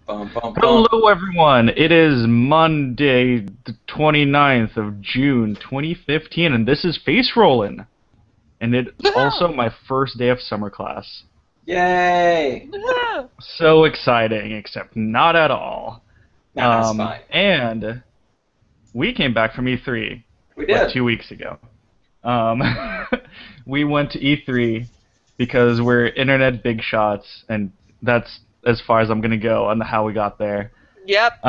Bum, bum, bum. Hello, everyone. It is Monday, the 29th of June, 2015, and this is Facerollin. And it's also my first day of summer class. Yay! So exciting, except not at all. Nah, that's fine. And we came back from E3 We did. like 2 weeks ago. We went to E3 because we're internet big shots, and that's as far as I'm gonna go on how we got there. Yep.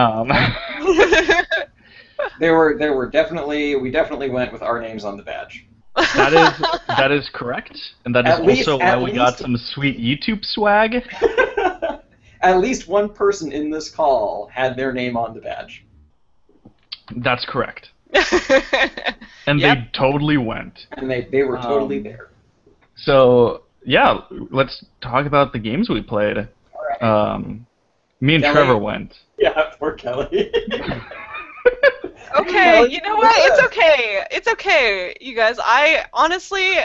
They were definitely, we definitely went with our names on the badge. That is correct, and that is also why we got some sweet YouTube swag. At least one person in this call had their name on the badge. That's correct. And Yep. they totally went. And they were totally there. So, yeah, let's talk about the games we played. All right. Me and Kelly? Trevor went. Yeah, poor Kelly. Okay, you know what? It's okay. It's okay, you guys. I honestly,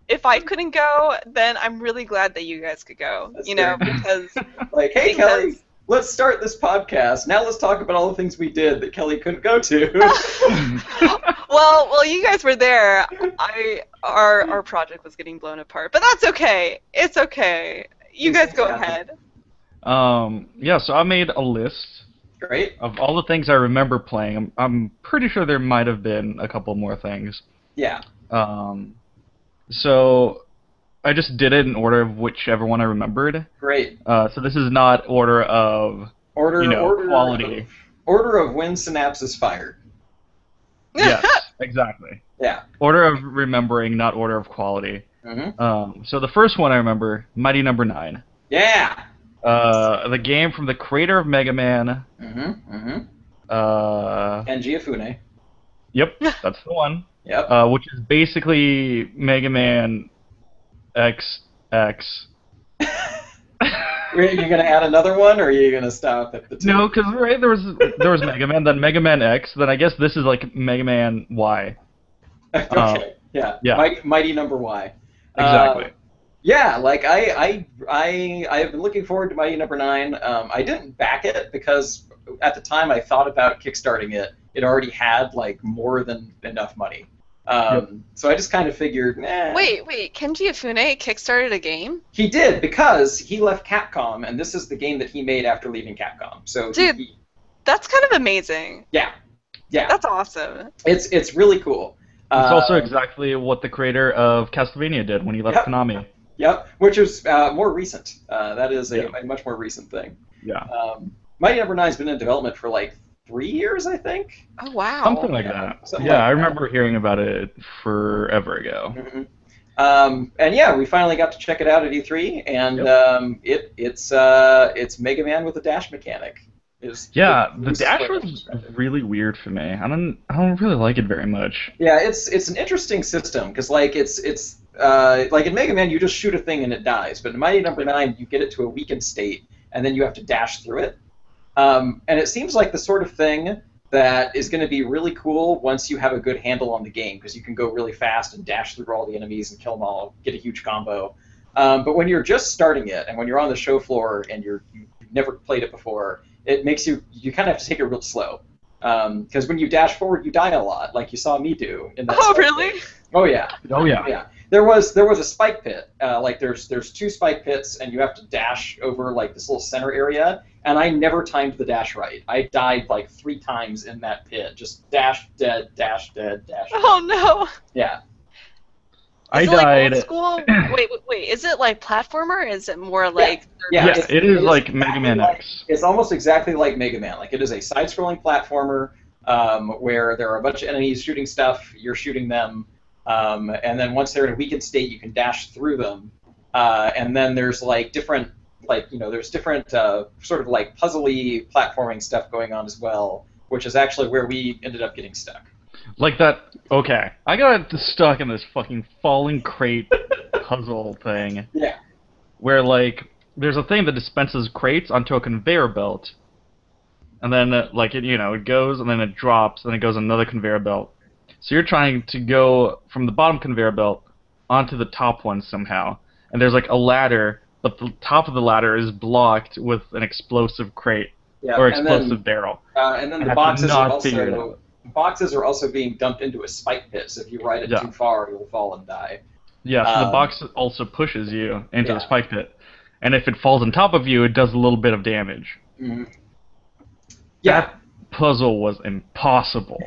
if I couldn't go, then I'm really glad that you guys could go. That's you know, fair. because Like, hey, Kelly, let's start this podcast. Now let's talk about all the things we did that Kelly couldn't go to. well, you guys were there. Our project was getting blown apart, but that's okay. It's okay. You guys go ahead. Yeah, so I made a list Great. of all the things I remember playing. I'm pretty sure there might have been a couple more things. Yeah. So I just did it in order of whichever one I remembered. Great. So this is not order of quality. Order of when synapses fired. Yes, exactly. Yeah. Order of remembering, not order of quality. Mm-hmm. So the first one I remember, Mighty Number 9. Yeah. The game from the creator of Mega Man. Mm-hmm. Mm-hmm. Kenji Ifune. Yep, that's the one. Yep. Which is basically Mega Man XX. Are you gonna add another one, or are you gonna stop at the two? No, because right, there was Mega Man, then Mega Man X, then I guess this is like Mega Man Y. Okay. Yeah. Mighty Number Y. Exactly. Yeah, like I have been looking forward to Mighty Number 9. I didn't back it because at the time I thought about kickstarting it. It already had like more than enough money. So I just kind of figured, Wait, Kenji Ifune kickstarted a game? He did, because he left Capcom, and this is the game that he made after leaving Capcom. So Dude, that's kind of amazing. Yeah. That's awesome. It's really cool. It's also exactly what the creator of Castlevania did when he left Konami. Yep, which is more recent. That is a much more recent thing. Yeah. Mighty Number 9's been in development for like 3 years, I think. Oh, wow. Something like that. Something I remember hearing about it forever ago. Mm-hmm. And yeah, we finally got to check it out at E3, and it's Mega Man with a dash mechanic. The dash was really weird for me. I don't really like it very much. Yeah, it's an interesting system because like it's like in Mega Man you just shoot a thing and it dies, but in Mighty Number 9 you get it to a weakened state and then you have to dash through it. And it seems like the sort of thing that is going to be really cool once you have a good handle on the game, because you can go really fast and dash through all the enemies and kill them all, get a huge combo. But when you're just starting it and when you're on the show floor and you've never played it before, it makes you kind of have to take it real slow. Because when you dash forward, you die a lot, like you saw me do in that. Oh, really? Pit. Oh yeah. Oh yeah. Yeah. There was a spike pit. Like there's 2 spike pits, and you have to dash over like this little center area. And I never timed the dash right. I died like 3 times in that pit. Just dash, dead, dash, dead, dash. Oh no. Yeah. I Is it died. like old school? Wait. Is it like platformer? Or is it more like? Yeah, it is like Mega Man X. It's almost exactly like Mega Man. Like it is a side-scrolling platformer where there are a bunch of enemies shooting stuff. You're shooting them, and then once they're in a weakened state, you can dash through them. And then there's like different, there's different sort of like puzzly platforming stuff going on as well, which is actually where we ended up getting stuck. Like that. Okay, I got stuck in this fucking falling crate puzzle thing. Yeah. Where like there's a thing that dispenses crates onto a conveyor belt, and then it goes and then it drops and it goes on another conveyor belt. So you're trying to go from the bottom conveyor belt onto the top one somehow, and there's like a ladder but the top of the ladder is blocked with an explosive crate or explosive barrel. And then the boxes are also being dumped into a spike pit. So if you ride it too far, you'll fall and die. Yeah, so the box also pushes you into the spike pit, and if it falls on top of you, it does a little bit of damage. Mm-hmm. Yeah. That puzzle was impossible.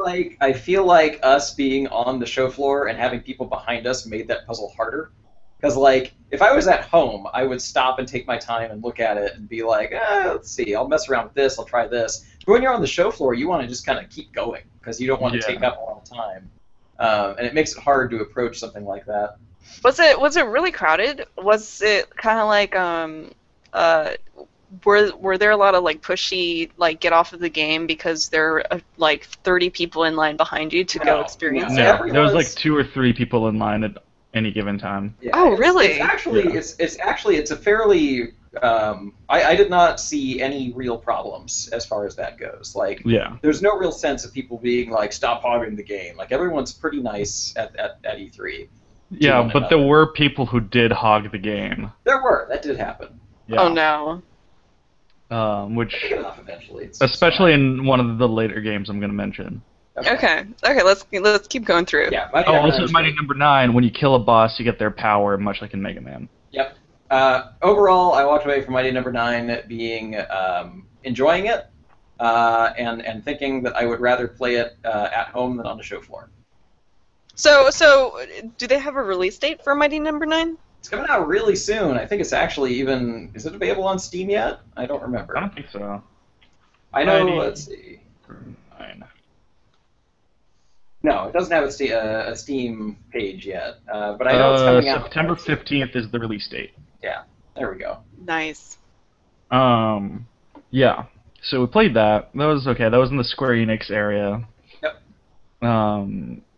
I feel like us being on the show floor and having people behind us made that puzzle harder. Because, like, if I was at home, I would stop and take my time and look at it and be like, let's see, I'll mess around with this, I'll try this. But when you're on the show floor, you want to just kind of keep going because you don't want to take up a lot of time. And it makes it hard to approach something like that. Was it really crowded? Was it kind of like were there a lot of like pushy like get off of the game because there are like 30 people in line behind you to go experience it? No, there was like 2 or 3 people in line at any given time. Yeah, oh, really? It's a fairly. I did not see any real problems as far as that goes. Like, there's no real sense of people being like, stop hogging the game. Like, everyone's pretty nice at E3. Yeah, but there were people who did hog the game. That did happen. Yeah. Oh no. Which, enough eventually. especially in one of the later games I'm going to mention. Okay, let's keep going through. Yeah. Also Mighty Number 9, when you kill a boss, you get their power, much like in Mega Man. Yep. Overall, I walked away from Mighty Number 9 being enjoying it and thinking that I would rather play it at home than on the show floor. So do they have a release date for Mighty Number 9? It's coming out really soon. I think it's actually even... Is it available on Steam yet? I don't remember. I don't think so. I know... Let's see. 9. No, it doesn't have a Steam page yet. But I know it's coming out... September 15th is the release date. Yeah. There we go. Nice. Yeah. So we played that. That was okay. That was in the Square Enix area. Yep.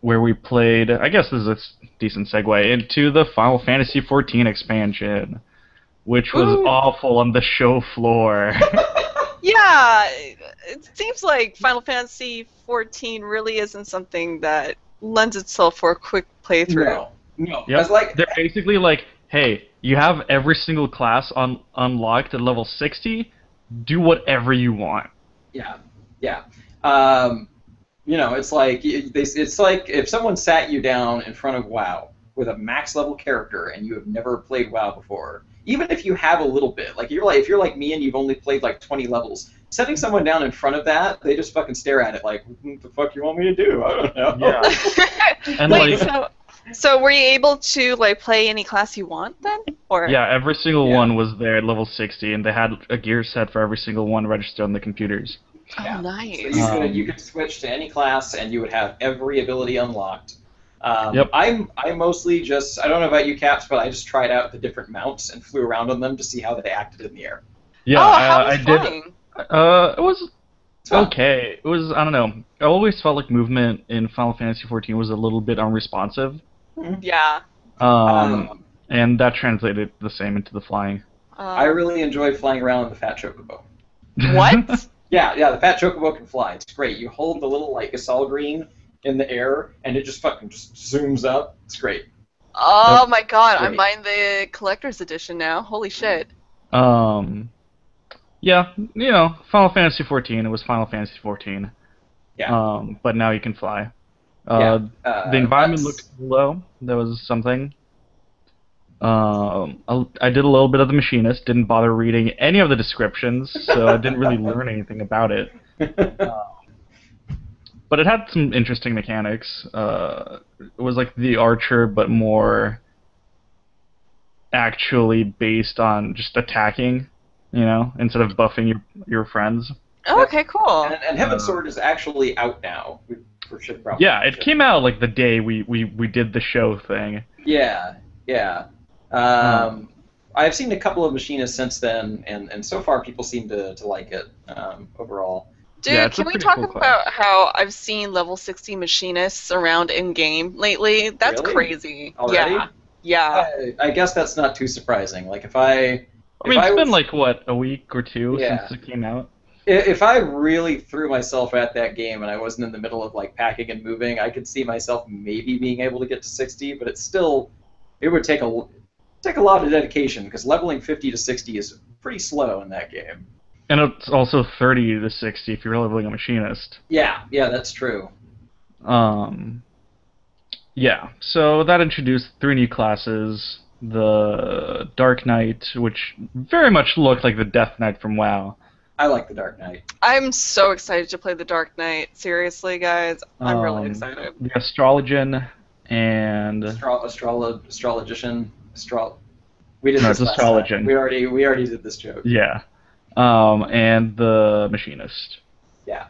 Where we played, I guess this is a decent segue, into the Final Fantasy XIV expansion, which was awful on the show floor. Yeah, it seems like Final Fantasy XIV really isn't something that lends itself for a quick playthrough. No. Yep. They're basically like, hey, you have every single class unlocked at level 60, do whatever you want. Yeah. It's like if someone sat you down in front of WoW with a max level character and you have never played WoW before, even if you have a little bit, like if you're like me and you've only played like 20 levels, setting someone down in front of that, they just fucking stare at it like, what the fuck you want me to do? I don't know. Yeah. And wait, so were you able to like play any class you want then? Or yeah, every single one was there at level 60, and they had a gear set for every single one registered on the computers. Oh, nice. So you could switch to any class, and you would have every ability unlocked. Yep. I mostly just, I don't know about you, Caps, but I just tried out the different mounts and flew around on them to see how they acted in the air. Yeah, I did. It was okay. It was, I don't know. I always felt like movement in Final Fantasy XIV was a little bit unresponsive. Yeah. And that translated the same into the flying. I really enjoyed flying around in the Fat Chocobo. What? Yeah, the Fat Chocobo can fly. It's great. You hold the little, like, Gasol green in the air, and it just fucking just zooms up. It's great. Oh my god, I'm buying the collector's edition now. Holy shit. Yeah, Final Fantasy XIV, it was Final Fantasy XIV. Yeah. But now you can fly. The environment looked low. That was something. I did a little bit of the machinist, didn't bother reading any of the descriptions, so I didn't really learn anything about it. But it had some interesting mechanics. It was like the Archer, but more actually based on just attacking, instead of buffing your friends. Oh, okay, cool. And Heaven's Sword is actually out now. Yeah, it came out like the day we did the show thing. Yeah. I've seen a couple of machinists since then, and so far people seem to like it overall. Dude, can we talk about how I've seen level 60 machinists around in-game lately? That's really? Crazy. Already? Yeah. I guess that's not too surprising. Like, it's been like, what, a week or two since it came out? If I really threw myself at that game and I wasn't in the middle of, like, packing and moving, I could see myself maybe being able to get to 60, but it would take take a lot of dedication because leveling 50 to 60 is pretty slow in that game. And it's also 30 to 60 if you're leveling a machinist. Yeah, that's true. Yeah, so that introduced 3 new classes. The Dark Knight, which very much looked like the Death Knight from WoW. I like the Dark Knight. I'm so excited to play the Dark Knight. Seriously, guys, I'm really excited. The Astrologian and Astrologician. We did no, this it's last Astrologian. time. We already did this joke. Yeah. And the Machinist. Yeah.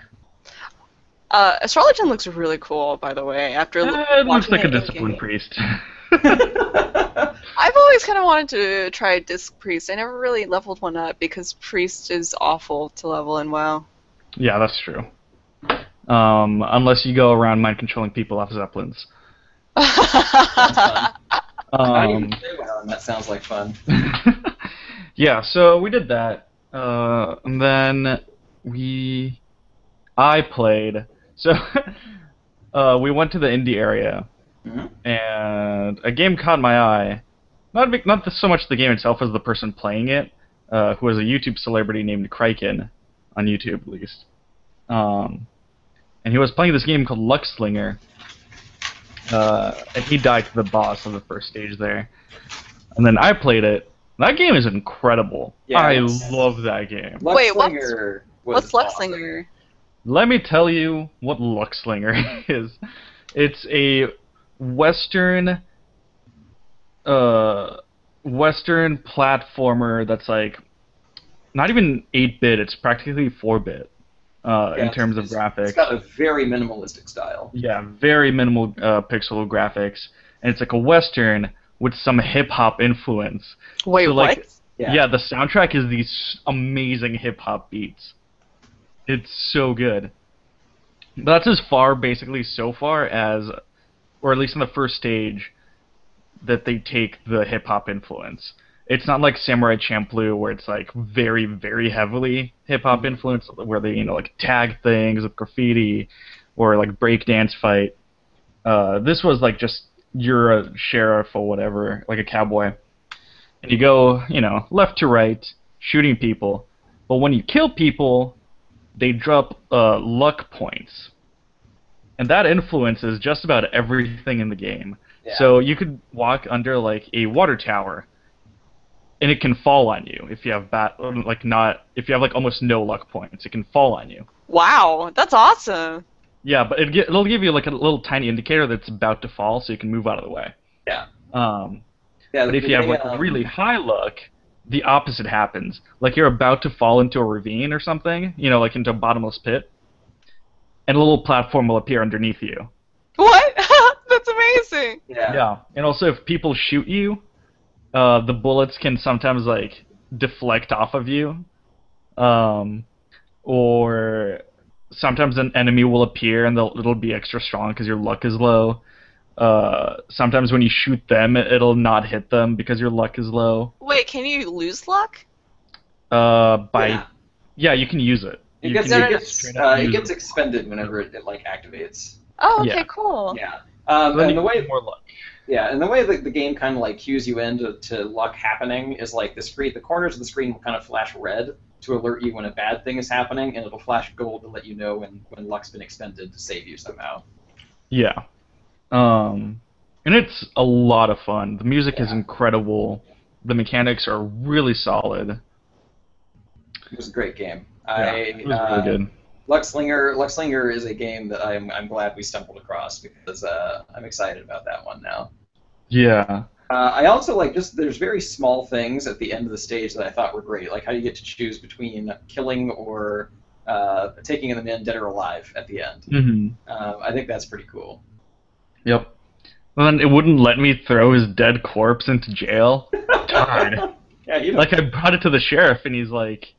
Astrologian looks really cool, by the way. After It looks like a watching it disciplined in-game. priest. I've always kind of wanted to try Disc Priest. I never really leveled one up because Priest is awful to level in WoW. Yeah, that's true. Unless you go around mind controlling people off Zeppelins. I didn't even play WoW, and that sounds like fun. Yeah, so we did that. And then I played. So we went to the indie area, and a game caught my eye. Not so much the game itself as the person playing it, who was a YouTube celebrity named Kraken, on YouTube at least. And he was playing this game called Luckslinger, and he died to the boss of the first stage there. And then I played it. That game is incredible. Yeah, I love that game. Wait, Luckslinger what's awesome. Luckslinger? Let me tell you what Luckslinger is. It's a Western platformer that's like not even 8-bit. It's practically 4-bit in terms of graphics. It's got a very minimalistic style. Yeah, very minimal pixel graphics, and it's like a Western with some hip hop influence. Wait, So, like, what? Yeah, the soundtrack is these amazing hip hop beats. It's so good. But that's as far, basically, so far as, or at least in the first stage, that they take the hip hop influence. It's not like Samurai Champloo where it's like very, very heavily hip hop influence, where they like tag things with graffiti, or like breakdance fight. This was like just you're a sheriff or whatever, like a cowboy, and you go left to right shooting people, but when you kill people, they drop luck points, and that influences just about everything in the game. Yeah. So you could walk under like a water tower, and it can fall on you if you have if you have like almost no luck points. It can fall on you. Wow, that's awesome. Yeah, but it'll give you like a little tiny indicator that it's about to fall, so you can move out of the way. Yeah. But if you have like really high luck, the opposite happens. Like you're about to fall into a ravine or something, like into a bottomless pit, and a little platform will appear underneath you. What? That's amazing. Yeah. Yeah, and also if people shoot you, the bullets can sometimes like deflect off of you, or sometimes an enemy will appear and it'll be extra strong because your luck is low. Sometimes when you shoot them, it'll not hit them because your luck is low. Wait, can you lose luck? Yeah, you can use it. It gets expended whenever it like activates. Oh, okay, Yeah. cool. Yeah. Then And you the way get more luck. Yeah, and the way that the game kind of like cues you in to luck happening is like the corners of the screen will kind of flash red to alert you when a bad thing is happening, and it'll flash gold to let you know when luck's been expended to save you somehow. Yeah. And it's a lot of fun. The music is incredible. The mechanics are really solid. It was a great game. It was really good. Luckslinger is a game that I'm glad we stumbled across because I'm excited about that one now. Yeah. I also there's very small things at the end of the stage that I thought were great, like how you get to choose between killing or taking them in dead or alive at the end. Mm-hmm. I think that's pretty cool. Yep. And then it wouldn't let me throw his dead corpse into jail. Darn. Yeah, you know. Like I brought it to the sheriff and he's like,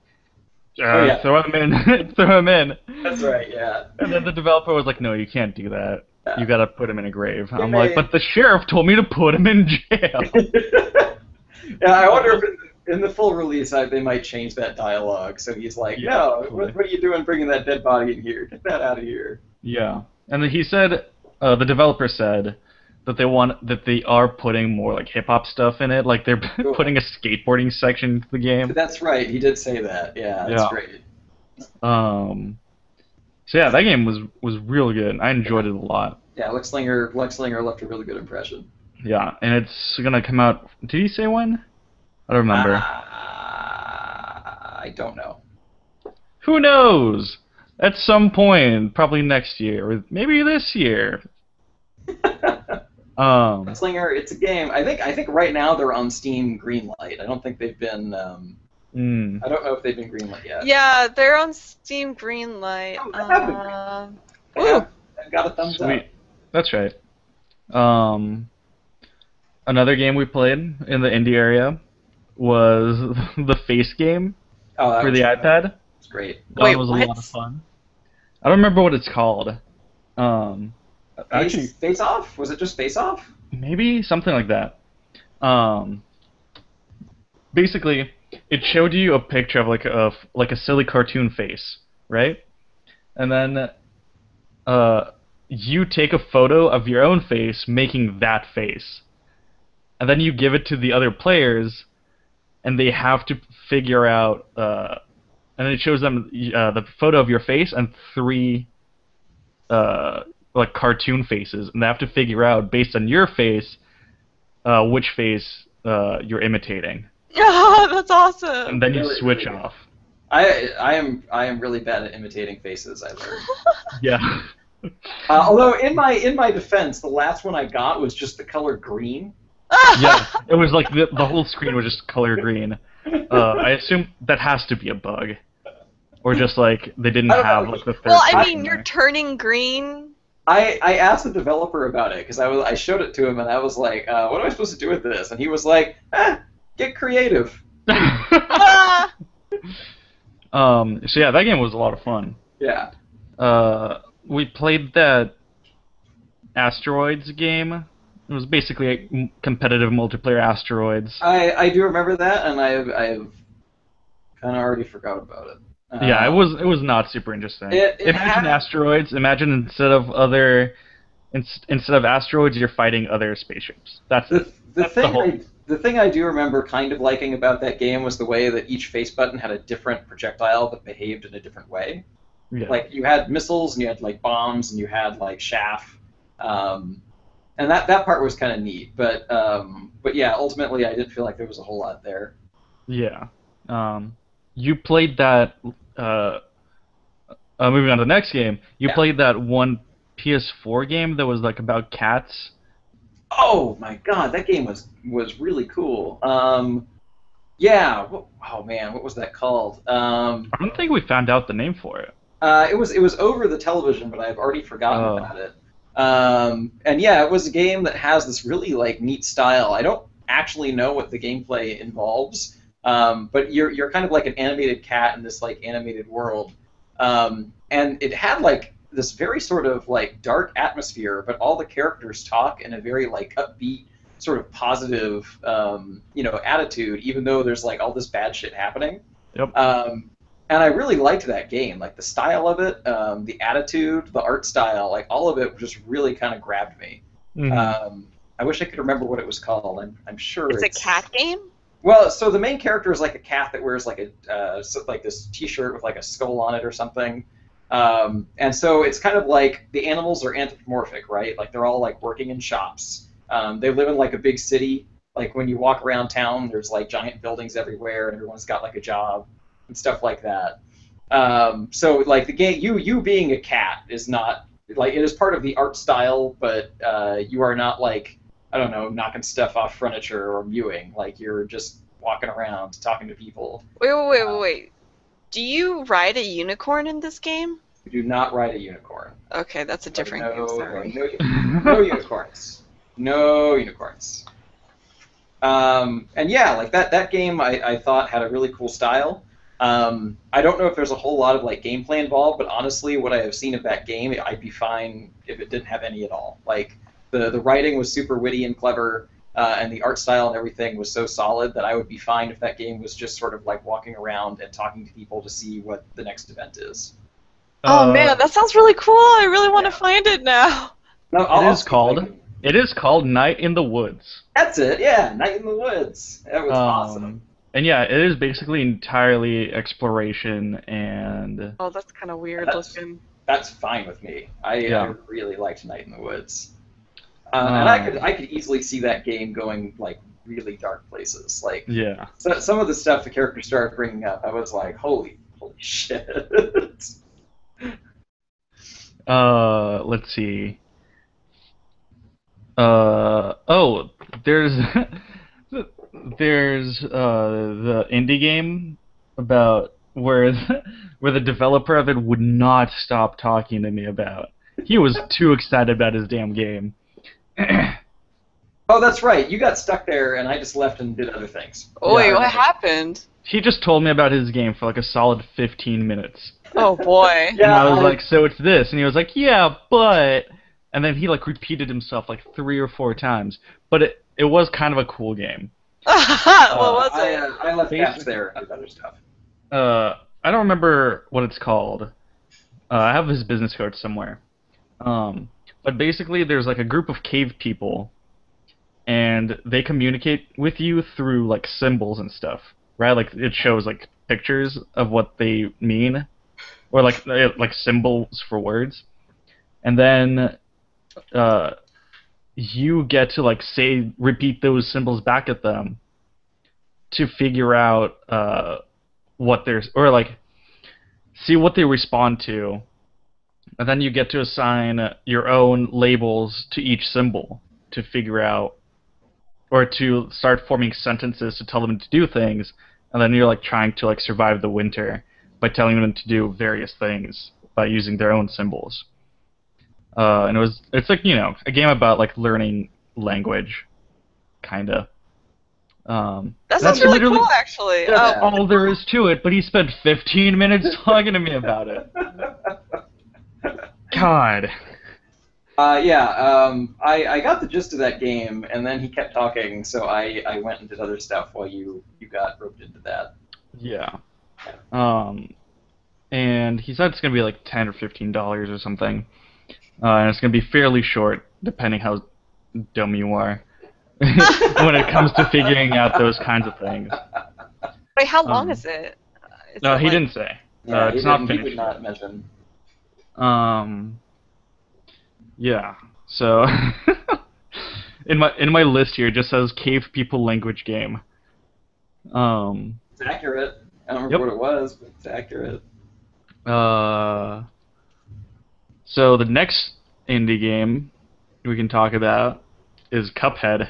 yeah. throw him in, throw him in. That's right, yeah. And then the developer was like, no, you can't do that. Yeah. You gotta put him in a grave. I'm like, but the sheriff told me to put him in jail. Yeah, I wonder if in the full release they might change that dialogue. So he's like, no, what are you doing bringing that dead body in here? Get that out of here. Yeah. And then he said, the developer said, that they are putting more like hip hop stuff in it. Like they're Cool. putting a skateboarding section into the game. That's right. He did say that. Yeah, that's Yeah. great. So yeah, that game was real good. I enjoyed it a lot. Yeah, Lex Slinger left a really good impression. Yeah, and it's gonna come out. Did he say when? I don't remember. I don't know. Who knows? At some point, probably next year, or maybe this year. Lex Slinger, it's a game. I think right now they're on Steam Greenlight. I don't think they've been. I don't know if they've been greenlit yet. Yeah, they're on Steam Greenlight. Oh, they have been greenlit. I've got a thumbs Sweet. up. That's right. Another game we played in the indie area was the Face game for the iPad. It's great. Wait, That was what? a lot of fun. I don't remember what it's called. Actually, Face Off? Was it just Face Off? maybe something like that. Basically, it showed you a picture of like a silly cartoon face, right? And then you take a photo of your own face making that face. And then you give it to the other players, and they have to figure out. And it shows them the photo of your face and three like cartoon faces, and they have to figure out based on your face which face you're imitating. Oh, that's awesome. And then you Really, switch really off. I am really bad at imitating faces. I learned. Yeah. Although in my defense, the last one I got was just the color green. Yeah. It was like the whole screen was just color green. I assume that has to be a bug, or just like they didn't I don't have know. like the third. Well, I person mean, there. you're turning green. I asked the developer about it because I showed it to him and I was like, what am I supposed to do with this? And he was like, get creative. Ah! So yeah, that game was a lot of fun. Yeah. We played that Asteroids game. It was basically a competitive multiplayer Asteroids. I do remember that, and I've kind of already forgot about it. Yeah, it was not super interesting. It Imagine had- asteroids. Imagine instead of asteroids, you're fighting other spaceships. That's it. That's the whole. The thing I do remember kind of liking about that game was the way that each face button had a different projectile that behaved in a different way. Yeah. Like you had missiles and you had like bombs and you had like chaff, and that part was kind of neat. But yeah, ultimately I didn't feel like there was a whole lot there. Yeah. You played that. Moving on to the next game, you played that one PS4 game that was like about cats. Oh my god, that game was really cool. Yeah. Oh man, what was that called? I don't think we found out the name for it. It was over the television, but I've already forgotten about it. And yeah, it was a game that has this really like neat style. I don't actually know what the gameplay involves, but you're kind of like an animated cat in this like animated world, and it had like this very sort of like dark atmosphere, but all the characters talk in a very like upbeat, sort of positive, attitude, even though there's like all this bad shit happening. Yep. And I really liked that game, like the style of it, the attitude, the art style, like all of it just really kind of grabbed me. Mm-hmm. I wish I could remember what it was called. I'm sure It's a cat game? Well, so the main character is like a cat that wears like like this T-shirt with like a skull on it or something. And so it's kind of like the animals are anthropomorphic, right? Like they're all like working in shops. They live in like a big city. Like when you walk around town, there's like giant buildings everywhere, and everyone's got like a job and stuff like that. So like the game, you being a cat is not like it is part of the art style, but you are not like, I don't know, knocking stuff off furniture or mewing. Like you're just walking around talking to people. Wait. Do you ride a unicorn in this game? You do not ride a unicorn. Okay, that's a different game, sorry. No unicorns. No unicorns. And yeah, like that game I thought had a really cool style. I don't know if there's a whole lot of like gameplay involved, but honestly, what I have seen of that game, I'd be fine if it didn't have any at all. Like the writing was super witty and clever, and the art style and everything was so solid that I would be fine if that game was just sort of like walking around and talking to people to see what the next event is. Oh man, that sounds really cool. I really want to find it now. No, It is called It is called Night in the Woods. That's it. Yeah, Night in the Woods. That was awesome. And yeah, it is basically entirely exploration and. Oh, that's kind of weird looking. That's fine with me. I really liked Night in the Woods, and I could easily see that game going like really dark places. Like so, some of the stuff the characters started bringing up, I was like, holy shit. Let's see. Oh, there's the indie game about where the developer of it would not stop talking to me about. He was too excited about his damn game. Oh, that's right. You got stuck there, and I just left and did other things. Oh, wait, what happened? He just told me about his game for like a solid 15 minutes. Oh, boy. And I was like, so it's this. And he was like, yeah, but... And then he like repeated himself like 3 or 4 times. But it was kind of a cool game. What was it? I left gaps there and did other stuff. I don't remember what it's called. I have his business card somewhere. But basically, there's like a group of cave people, and they communicate with you through like symbols and stuff, right? Like it shows like pictures of what they mean, or like symbols for words, and then you get to like repeat those symbols back at them to figure out what there's, or like see what they respond to, and then you get to assign your own labels to each symbol to figure out, or to start forming sentences to tell them to do things, and then you're like trying to like survive the winter by telling them to do various things by using their own symbols. And it's like, you know, a game about like learning language, kinda. That sounds really cool, actually. That's all there is to it, but he spent 15 minutes talking to me about it. God. I got the gist of that game, and then he kept talking, so I went and did other stuff while you got roped into that. Yeah. And he said it's going to be like $10 or $15 or something. And it's going to be fairly short, depending how dumb you are when it comes to figuring out those kinds of things. Wait, how long is it? No, he didn't say. Yeah, it's not finished. He did not mention. Yeah. So in my list here, it just says Cave People Language Game. It's accurate. I don't remember what it was, but it's accurate. So the next indie game we can talk about is Cuphead.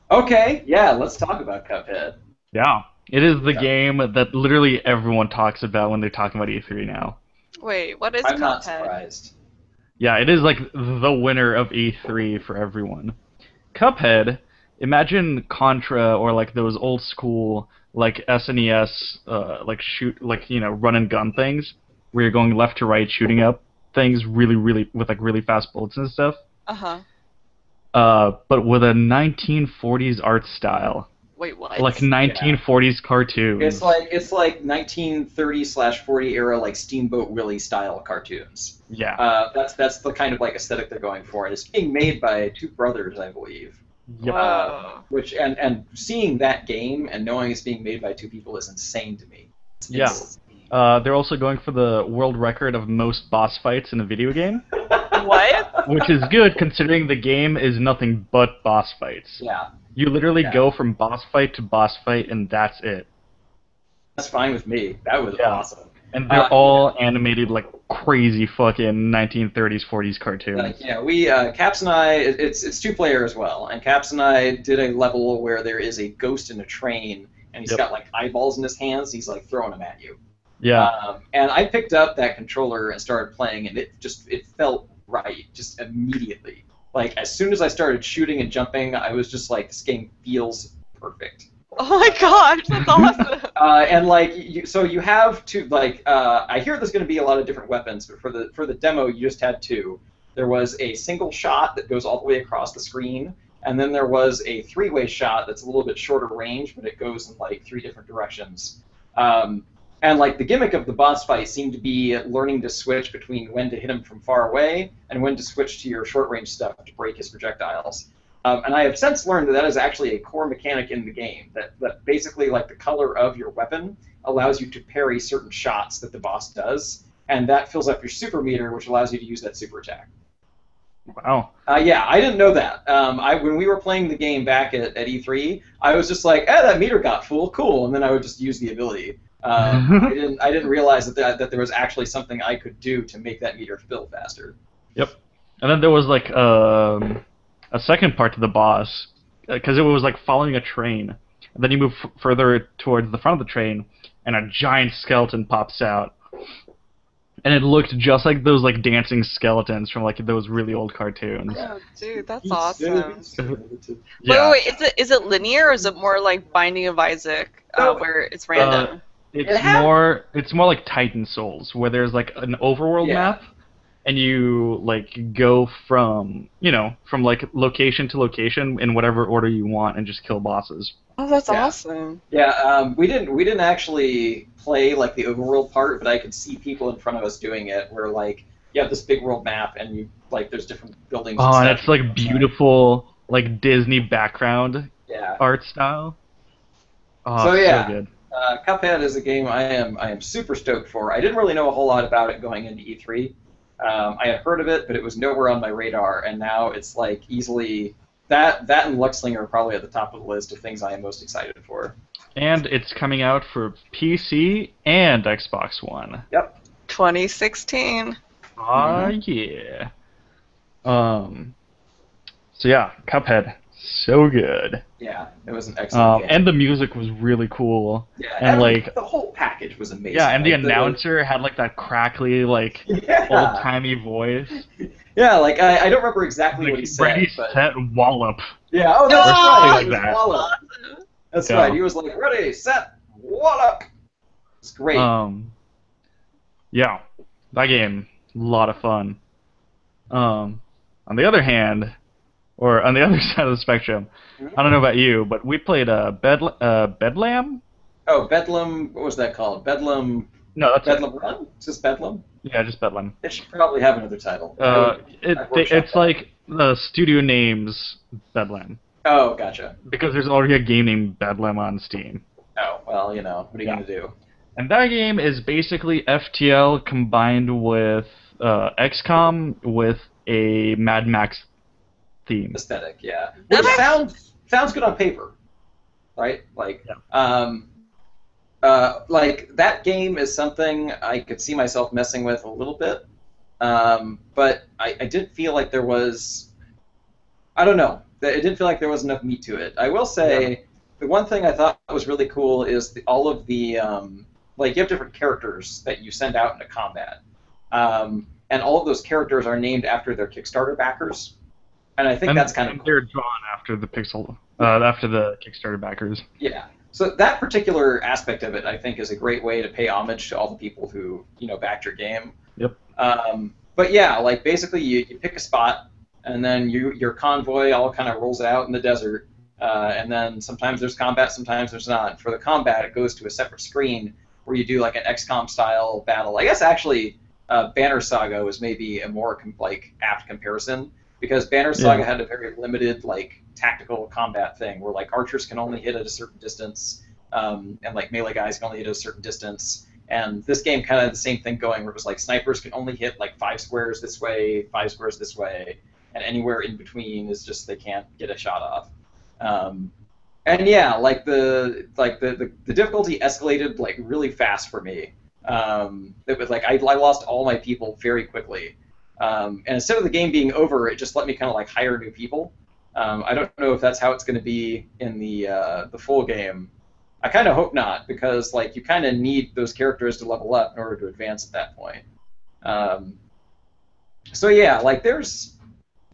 Okay, yeah, let's talk about Cuphead. Yeah. It is the game that literally everyone talks about when they're talking about E3 now. Wait, what is Cuphead? I'm not surprised. Yeah, it is like the winner of E3 for everyone. Cuphead, imagine Contra or like those old school like SNES run and gun things where you're going left to right shooting up things really with like really fast bullets and stuff. Uh-huh. But with a 1940s art style. Wait, what? Like 1940s cartoons. It's like 1930/40 era like Steamboat Willie style cartoons. Yeah. That's the kind of like aesthetic they're going for. And it's being made by 2 brothers, I believe. Yep. Which and seeing that game and knowing it's being made by 2 people is insane to me. They're also going for the world record of most boss fights in a video game. What? Which is good considering the game is nothing but boss fights. Yeah. You literally go from boss fight to boss fight, and that's it. That's fine with me. That was awesome. And they're all animated like crazy fucking 1930s, 40s cartoons. Caps and I, it's 2-player as well, and Caps and I did a level where there is a ghost in a train, and he's got like eyeballs in his hands, he's like throwing them at you. Yeah. And I picked up that controller and started playing, and it felt right, just immediately. Like, as soon as I started shooting and jumping, I was just like, this game feels perfect. Oh my gosh, that's awesome! And like, you have to like, I hear there's going to be a lot of different weapons, but for the demo, you just had 2. There was a single shot that goes all the way across the screen, and then there was a 3-way shot that's a little bit shorter range, but it goes in like 3 different directions. And like the gimmick of the boss fight seemed to be learning to switch between when to hit him from far away and when to switch to your short range stuff to break his projectiles. And I have since learned that that is actually a core mechanic in the game. That basically like the color of your weapon allows you to parry certain shots that the boss does, and that fills up your super meter, which allows you to use that super attack. Wow. Yeah, I didn't know that. When we were playing the game back at E3, I was just like, that meter got full, cool, and then I would just use the ability. I didn't realize that there was actually something I could do to make that meter fill faster. Yep. And then there was like a second part to the boss, because it was like following a train. And then you move further towards the front of the train, and a giant skeleton pops out. And it looked just like those like dancing skeletons from like those really old cartoons. Oh, dude, that's awesome. Yeah. Wait, is it linear or is it more like Binding of Isaac, where it's random? It's more like Titan Souls, where there's like an overworld map, and you like go from like location to location in whatever order you want and just kill bosses. Oh, that's awesome. Yeah, we didn't actually play like the overworld part, but I could see people in front of us doing it, where like you have this big world map and you like there's different buildings. Oh, and it's like beautiful, like Disney background art style. Oh, so so good. Cuphead is a game I am super stoked for. I didn't really know a whole lot about it going into E3. I had heard of it, but it was nowhere on my radar, and now it's like easily that and Luxlinger are probably at the top of the list of things I am most excited for. And it's coming out for PC and Xbox One. Yep. 2016. Yeah. So yeah, Cuphead, so good. Yeah, it was an excellent game. And the music was really cool. Yeah, and like the whole package was amazing. Yeah, and the announcer had like that crackly, like old-timey voice. Yeah, like I don't remember exactly what he said. Ready, set, wallop. Yeah, oh, that's right. Like that. Wallop. That's right. He was like, ready, set, wallop. It's great. Yeah, that game, a lot of fun. On the other hand, or on the other side of the spectrum, I don't know about you, but we played Bedlam. Oh, Bedlam. What was that called? Bedlam. No, that's Bedlam Run. Is this Bedlam? Yeah, just Bedlam. It should probably have another title. It's like the studio name's Bedlam. Oh, gotcha. Because there's already a game named Bedlam on Steam. Oh, well, what are you gonna do? And that game is basically FTL combined with XCOM with a Mad Max theme. Aesthetic, yeah. Which sounds good on paper, right? Like, like that game is something I could see myself messing with a little bit, but I did feel like there was, I don't know, it didn't feel like there was enough meat to it. I will say the one thing I thought was really cool is all of the like you have different characters that you send out into combat, and all of those characters are named after their Kickstarter backers. And I think that's kind of cool. They're drawn after the after the Kickstarter backers. Yeah. So that particular aspect of it, I think, is a great way to pay homage to all the people who, backed your game. Yep. But yeah, like basically you pick a spot, and then your convoy all kind of rolls out in the desert, and then sometimes there's combat, sometimes there's not. For the combat, it goes to a separate screen where you do like an XCOM style battle. I guess actually Banner Saga was maybe a more apt comparison. Because Banner Saga had a very limited tactical combat thing where archers can only hit at a certain distance, and melee guys can only hit at a certain distance. And this game kind of had the same thing going where it was snipers can only hit 5 squares this way, 5 squares this way, and anywhere in between is just they can't get a shot off. And yeah, the difficulty escalated really fast for me. It was I lost all my people very quickly. And instead of the game being over, it just let me kind of hire new people. I don't know if that's how it's going to be in the full game. I kind of hope not, because you kind of need those characters to level up in order to advance at that point. So yeah, there's,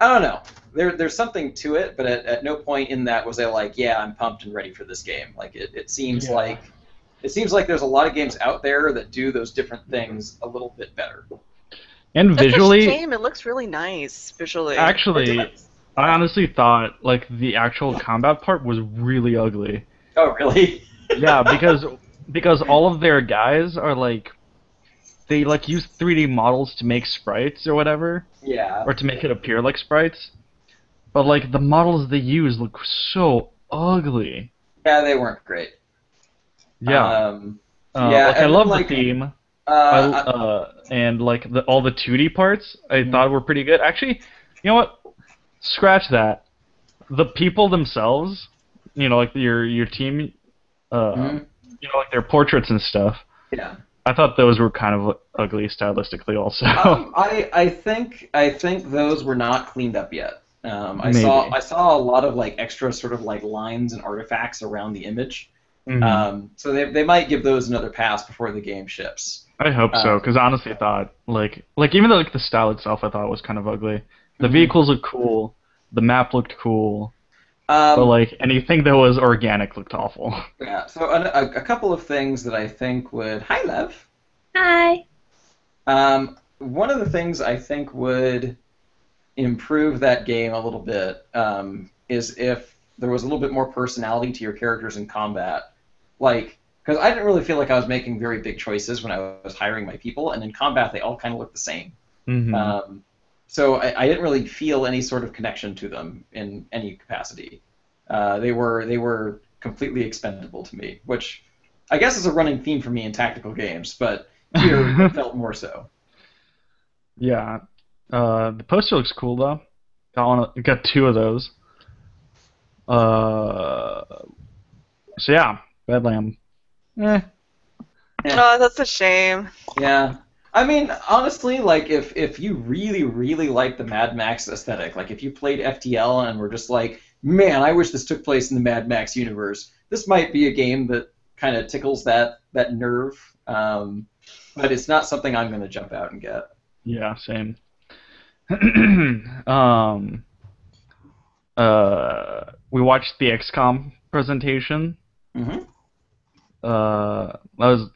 I don't know, there's something to it, but at no point in that was I yeah, I'm pumped and ready for this game. It seems it seems like there's a lot of games out there that do those different things a little bit better. And visually, that's a shame. It looks really nice visually. Actually, I honestly thought the actual combat part was really ugly. Oh, really? Yeah, because because all of their guys are like they like use 3D models to make sprites or whatever, Yeah. or to make it appear like sprites. But like the models they use look so ugly. Yeah, they weren't great. Yeah. Yeah, Like I and then love the like theme. uh, And like all the 2D parts I thought were pretty good. Actually, you know what? Scratch that. The people themselves, like your team, mhm, like their portraits and stuff. yeah. I thought those were kind of ugly stylistically, also. I think those were not cleaned up yet. I saw Maybe. I saw a lot of like extra sort of like lines and artifacts around the image. Hmm. So they might give those another pass before the game ships. I hope so, Um, because honestly, I thought like even though like the style itself, I thought was kind of ugly. The mhm. vehicles looked cool. The map looked cool. But um, like anything that was organic looked awful. yeah. So a couple of things that I think would. Hi, Lev. Hi. One of the things I think would improve that game a little bit is if there was a little bit more personality to your characters in combat. Like, because I didn't really feel like I was making very big choices when I was hiring my people, and in combat they all kind of look the same. Hmm. Um, so I didn't really feel any sort of connection to them in any capacity. They were completely expendable to me, which I guess is a running theme for me in tactical games, but here it felt more so. Yeah. The poster looks cool though. Got two of those. Uh, so yeah, Bedlam. Eh. Oh, that's a shame. Yeah. I mean, honestly, like if you really, really like the Mad Max aesthetic, like if you played FTL and were just like, man, I wish this took place in the Mad Max universe, this might be a game that kind of tickles that nerve. But it's not something I'm going to jump out and get. Yeah, same. um. We watched the XCOM presentation. Hmm. That was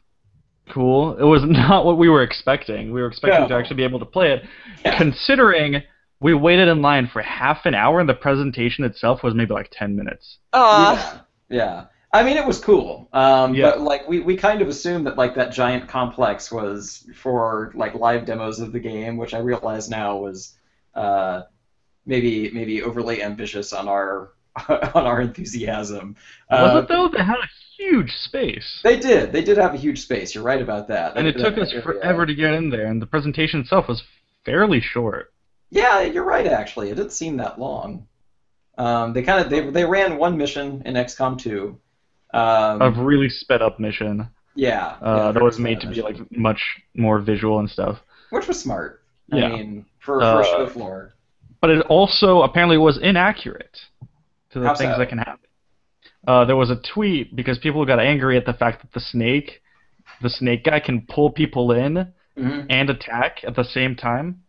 cool. It was not what we were expecting. We were expecting to No. actually be able to play it, Yeah. considering we waited in line for half an hour and the presentation itself was maybe like 10 minutes. Aw. Yeah. Yeah. I mean, it was cool. Yeah. But like we kind of assumed that like that giant complex was for like live demos of the game, which I realize now was uh, maybe overly ambitious on our on our enthusiasm. Was it Uh, though? They had a huge space. they did have a huge space. You're right about that. And it took us That area. forever to get in there, and the presentation itself was fairly short. Yeah, you're right. Actually, it didn't seem that long. They kind of they ran one mission in XCOM 2. A Um, really sped up mission yeah, that very was made solid to be like mission, much more visual and stuff. which was smart. I Yeah. mean, for show Uh, floor. but it also apparently was inaccurate to the How things that so? can happen. There was a tweet because people got angry at the fact that the snake guy, can pull people in Hmm. and attack at the same time.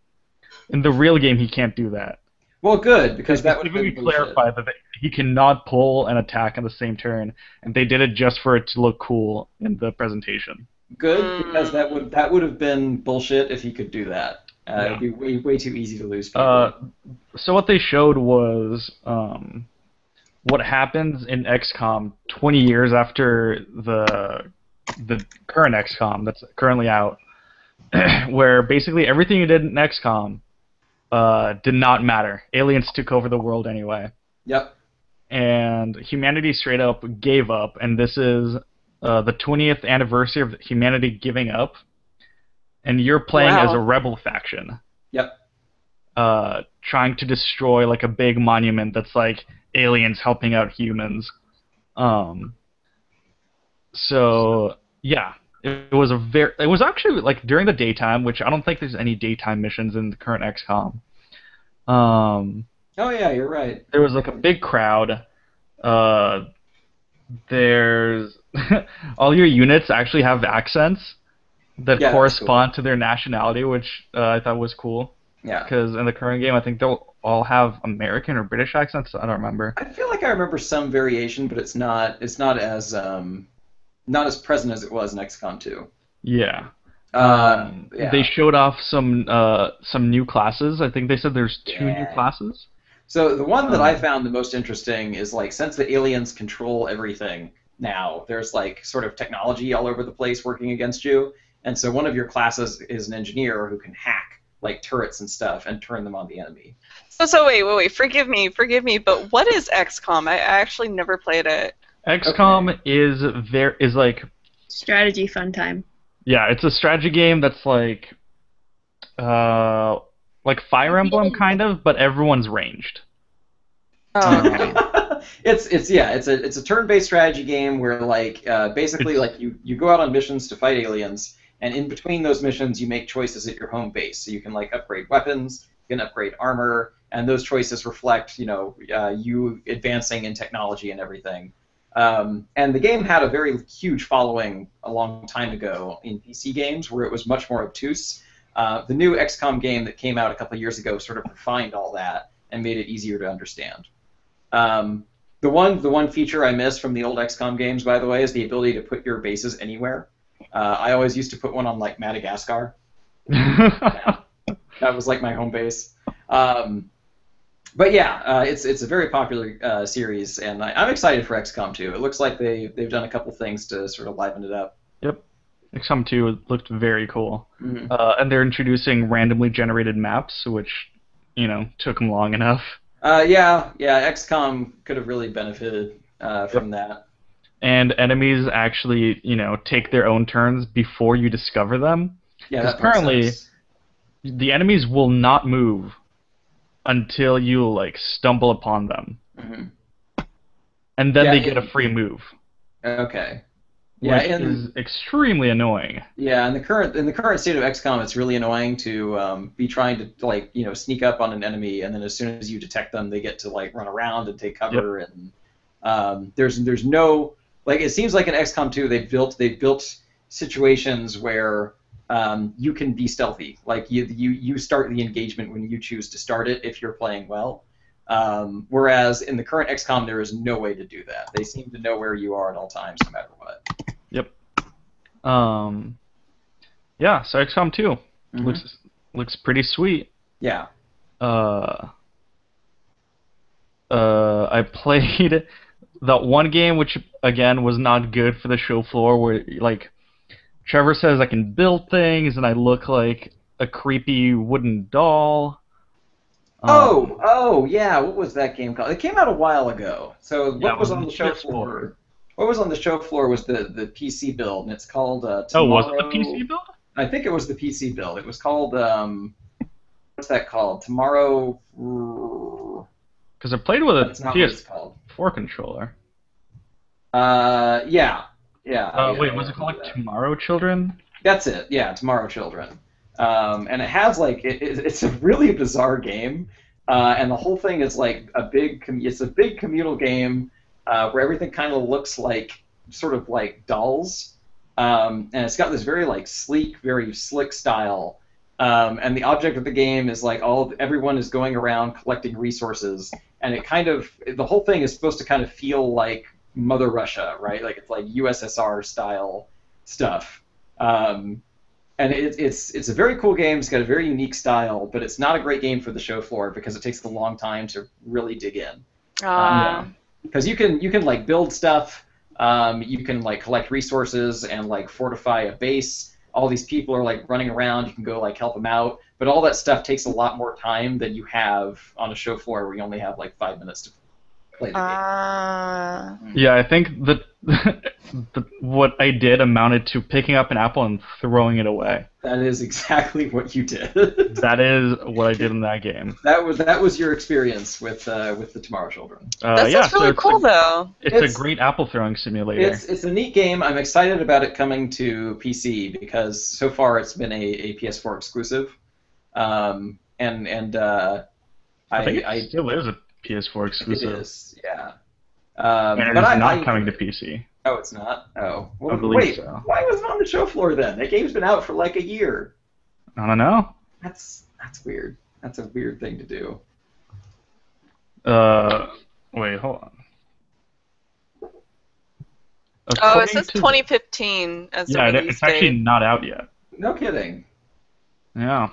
In the real game, he can't do that. Well, good They because that would have specifically been bullshit. clarified that he cannot pull and attack on the same turn, and they did it just for it to look cool in the presentation. Good because that Mm. would that would have been bullshit if he could do that. It'd Yeah. be way too easy to lose Uh, people. so what they showed was what happens in XCOM 20 years after the current XCOM that's currently out, where basically everything you did in XCOM did not matter. Aliens took over the world anyway, Yep. and humanity straight up gave up. And this is the 20th anniversary of humanity giving up, and you're playing as a Wow. rebel faction, Yep. trying to destroy like a big monument that's like aliens helping out humans. Um, so yeah, it was it was actually like during the daytime, which I don't think there's any daytime missions in the current XCOM. Um, Oh yeah, you're right. there was like a big crowd. Uh, there's all your units actually have accents that Yeah, that's cool. correspond to their nationality, which I thought was cool. Yeah. Because in the current game, I think they'll all have American or British accents. I don't remember. I feel like I remember some variation, but it's not as present as it was in XCOM 2. Yeah. Yeah. They showed off some new classes. I think they said there's two new Yeah. classes. So the one that I Um, found the most interesting is like since the aliens control everything, now. There's like sort of technology all over the place working against you, and so one of your classes is an engineer who can hack like turrets and stuff and turn them on the enemy. So wait. Forgive me, but what is XCOM? I actually never played it. XCOM is like Strategy fun time. yeah, it's a strategy game that's like Fire Emblem kind of, but everyone's ranged. Oh, okay. It's a turn-based strategy game where like basically like you go out on missions to fight aliens, and in between those missions you make choices at your home base. So you can like upgrade weapons, you can upgrade armor, and those choices reflect you advancing in technology and everything. And the game had a very huge following a long time ago in PC games where it was much more obtuse. The new XCOM game that came out a couple of years ago sort of refined all that and made it easier to understand. The one feature I miss from the old XCOM games, by the way, is the ability to put your bases anywhere. I always used to put one on like Madagascar. Yeah, that was like my home base. But yeah, it's a very popular series, and I'm excited for XCOM 2. It looks like they've done a couple things to sort of liven it up. Yep. XCOM 2 looked very cool. Mm-hmm. And they're introducing randomly generated maps, which, took them long enough. Yeah, XCOM could have really benefited from that. And enemies actually, take their own turns before you discover them. Yeah, because that makes currently, sense. the enemies will not move until you, stumble upon them. Mm-hmm. And then they get a free move. Okay. Yeah, which is extremely annoying. Yeah, in the current state of XCOM, it's really annoying to be trying to sneak up on an enemy, and then as soon as you detect them, they get to run around and take cover. Yep. And there's no it seems like in XCOM 2 they've built situations where you can be stealthy. Like you start the engagement when you choose to start it if you're playing well. Whereas in the current XCOM, there is no way to do that. They seem to know where you are at all times, no matter what. Yep. Yeah. So XCOM 2 looks pretty sweet. Yeah. I played that one game, which again was not good for the show floor, where Trevor says I can build things and I look like a creepy wooden doll. Yeah. What was that game called? It came out a while ago. So what was on the show floor? What was on the show floor was the PC build, and it's called Tomorrow. Oh, was it the PC build? I think it was the PC build. It was called what's that called? Tomorrow. Because I played with a PS4 controller. Yeah. Wait, was it called Tomorrow Children? That's it. Yeah, Tomorrow Children. And it has it's a really bizarre game, and the whole thing is a big communal game where everything kind of looks like sort of like dolls, and it's got this very sleek, very slick style. And the object of the game is everyone is going around collecting resources, and the whole thing is supposed to kind of feel like Mother Russia, right? It's like USSR style stuff. And it's a very cool game. It's got a very unique style, but it's not a great game for the show floor because it takes a long time to really dig in. Because you can build stuff, you can collect resources and fortify a base. All these people are running around. You can go help them out, but all that stuff takes a lot more time than you have on a show floor where you only have 5 minutes to play the game. Yeah, I think that what I did amounted to picking up an apple and throwing it away. That is exactly what you did. That is what I did in that game. That was your experience with the Tomorrow Children. That sounds really cool, though. It's a great apple throwing simulator. It's a neat game. I'm excited about it coming to PC because so far it's been a PS4 exclusive, I think it still is a PS4 exclusive. It is, yeah. And it is not coming to PC. Oh, it's not? Oh. Well, I believe so. Why was it on the show floor then? That game's been out for a year. I don't know. That's weird. That's a weird thing to do. Wait, hold on. It says 2015 as the release date. It's actually not out yet. No kidding. Yeah.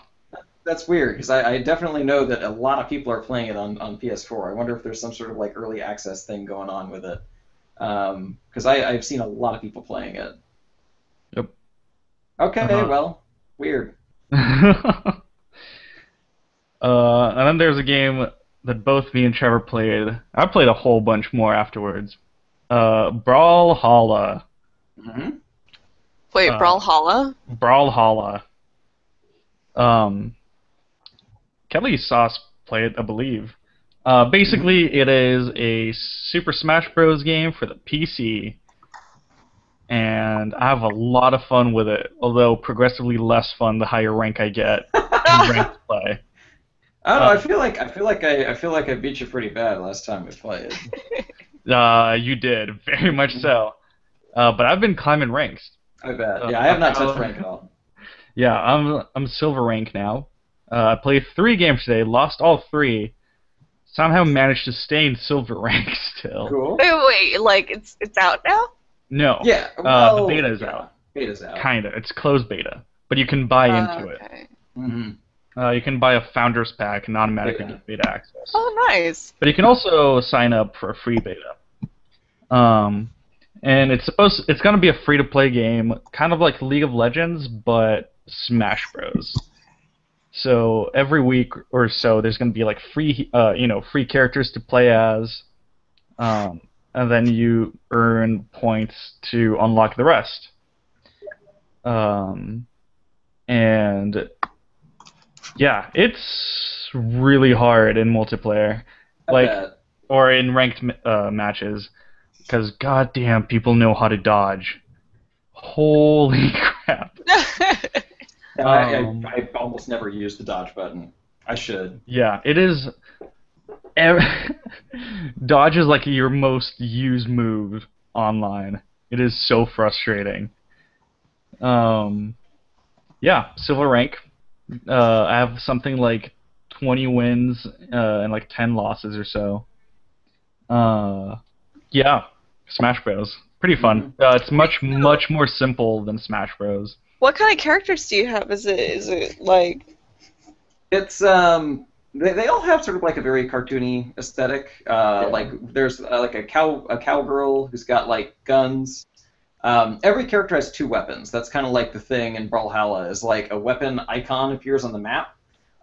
That's weird, because I definitely know that a lot of people are playing it on PS4. I wonder if there's some sort of early access thing going on with it. Because I've seen a lot of people playing it. Yep. Okay, well, weird. And then there's a game that both me and Trevor played. I played a whole bunch more afterwards. Brawlhalla. Mm-hmm. Wait, Brawlhalla? Brawlhalla. Kelly Sauce played it, I believe. Basically, it is a Super Smash Bros. Game for the PC, and I have a lot of fun with it, although progressively less fun the higher rank I get in ranked play. I don't know. I feel like I beat you pretty bad last time we played. You did, very much so. But I've been climbing ranks. I bet. Yeah, I have not touched rank at all. Yeah, I'm silver rank now. I played 3 games today, lost all 3. Somehow managed to stay in silver rank still. Cool. Wait, like it's out now? No. Yeah. Well, the beta's out. Beta's out. Kinda. It's closed beta, but you can buy into it. Mm-hmm. You can buy a founders pack and automatically get beta access. Oh, nice. But you can also sign up for a free beta. And it's gonna be a free-to-play game, kind of like League of Legends, but Smash Bros. So every week or so, there's gonna be like free characters to play as, and then you earn points to unlock the rest. And yeah, it's really hard in multiplayer, or in ranked matches, because goddamn, people know how to dodge. Holy crap! I almost never use the dodge button. I should. Yeah, it is. Dodge is like your most used move online. It is so frustrating. Yeah, silver rank. I have something like 20 wins and like 10 losses or so. Yeah, Smash Bros. Pretty fun. It's much more simple than Smash Bros. What kind of characters do you have? Is it like? It's they all have sort of like a very cartoony aesthetic. Like there's like a cowgirl who's got like guns. Every character has 2 weapons. That's kind of like the thing in Brawlhalla, is like a weapon icon appears on the map,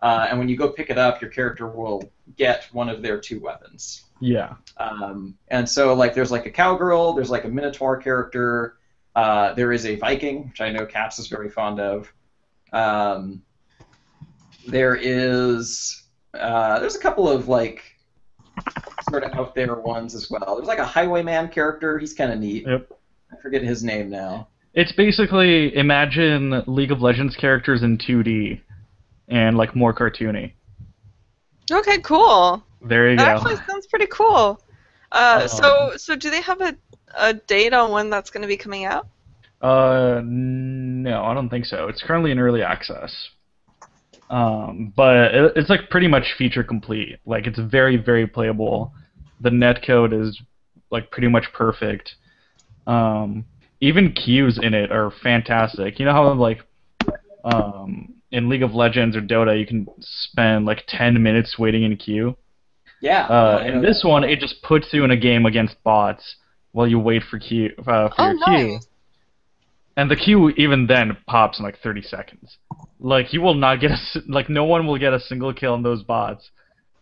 and when you go pick it up, your character will get one of their 2 weapons. Yeah. And so like there's like a cowgirl, there's like a Minotaur character, there is a Viking, which I know Caps is very fond of. There's a couple of like sort of out there ones as well. There's like a Highwayman character. He's kind of neat. Yep. I forget his name now. It's basically imagine League of Legends characters in 2D and like more cartoony. Okay, cool. There you go. That actually sounds pretty cool. So do they have a date on when that's going to be coming out? No, I don't think so. It's currently in early access. But it's like pretty much feature complete. Like it's very, very playable. The netcode is like pretty much perfect. Even queues in it are fantastic. You know how like in League of Legends or Dota you can spend like 10 minutes waiting in queue? Yeah. In this one, it just puts you in a game against bots while you wait for your queue. And the queue even then pops in like 30 seconds. Like you will not get no one will get a single kill on those bots,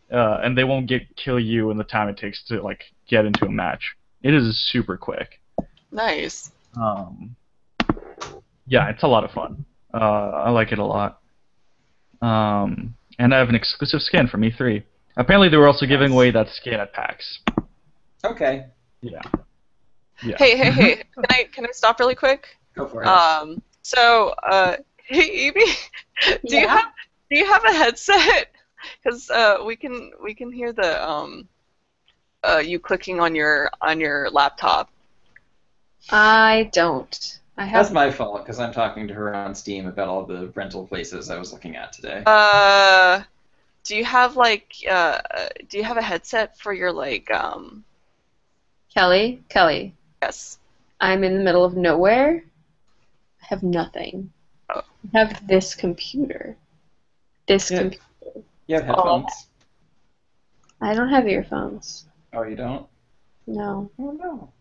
and they won't kill you in the time it takes to like get into a match. It is super quick. Nice. Yeah, it's a lot of fun. I like it a lot. And I have an exclusive skin from E3. Apparently, they were also giving away that skin at PAX. Okay. Yeah. Hey! Can I stop really quick? Go for it. So, hey, Evie, do you have a headset? Because we can hear the you clicking on your laptop. I don't. That's my fault because I'm talking to her on Steam about all the rental places I was looking at today. Do you have like do you have a headset for your like Kelly? Yes. I'm in the middle of nowhere. I have nothing. Oh. I have this computer. Computer. You have headphones? I don't have earphones. Oh, you don't? No. Oh, no.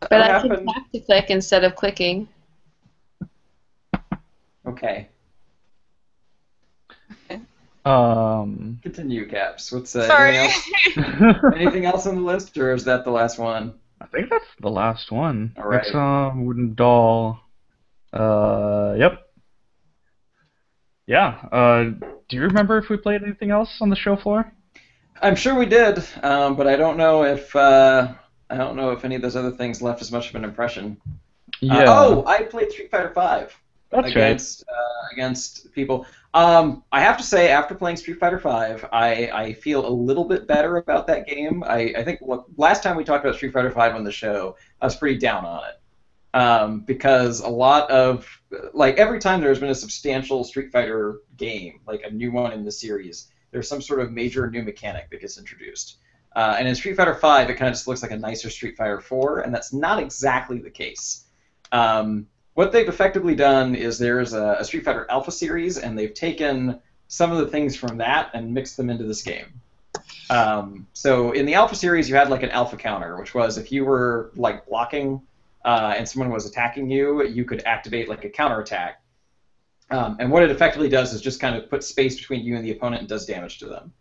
But What I can happened? tap to click instead of clicking. Okay. Continue, Caps. What's Sorry. anything else? Anything else on the list, or is that the last one? I think that's the last one. All right. XCOM, Wooden Doll. Yep. Yeah. Do you remember if we played anything else on the show floor? I'm sure we did, but I don't know if any of those other things left as much of an impression. Yeah. Oh, I played Street Fighter V That's right. against people. I have to say, after playing Street Fighter V, I feel a little bit better about that game. I think last time we talked about Street Fighter V on the show, I was pretty down on it. Because a lot of, like, every time there's been a substantial Street Fighter game, like a new one in the series, there's some sort of major new mechanic that gets introduced. And in Street Fighter V, it kind of just looks like a nicer Street Fighter 4, and that's not exactly the case. What they've effectively done is there's a Street Fighter Alpha series, and they've taken some of the things from that and mixed them into this game. So in the Alpha series, you had like an Alpha counter, which was if you were like blocking and someone was attacking you, you could activate like a counterattack. And what it effectively does is just kind of put space between you and the opponent and does damage to them.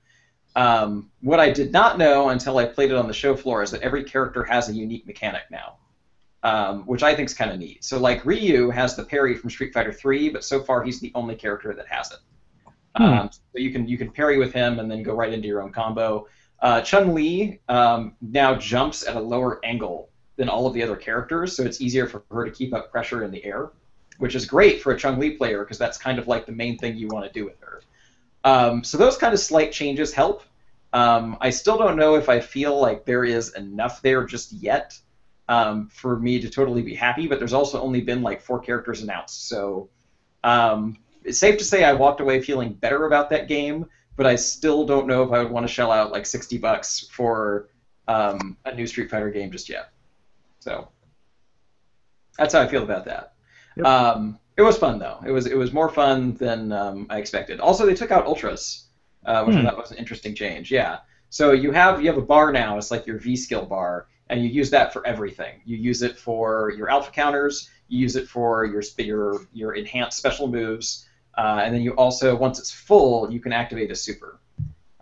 What I did not know until I played it on the show floor is that every character has a unique mechanic now, which I think is kind of neat. So like Ryu has the parry from Street Fighter 3, but so far he's the only character that has it. So you can parry with him and then go right into your own combo. Chun-Li now jumps at a lower angle than all of the other characters, so it's easier for her to keep up pressure in the air, which is great for a Chun-Li player because that's kind of like the main thing you want to do with her. So those kind of slight changes help. I still don't know if I feel like there is enough there just yet for me to totally be happy, but there's also only been like 4 characters announced, so it's safe to say I walked away feeling better about that game, but I still don't know if I would want to shell out like $60 for a new Street Fighter game just yet. So that's how I feel about that. Yep. It was fun though. It was more fun than I expected. Also, they took out ultras, which I thought was an interesting change. Yeah. So you have a bar now. It's like your V skill bar, and you use that for everything. You use it for your alpha counters. You use it for your enhanced special moves, and then you also, once it's full, you can activate a super.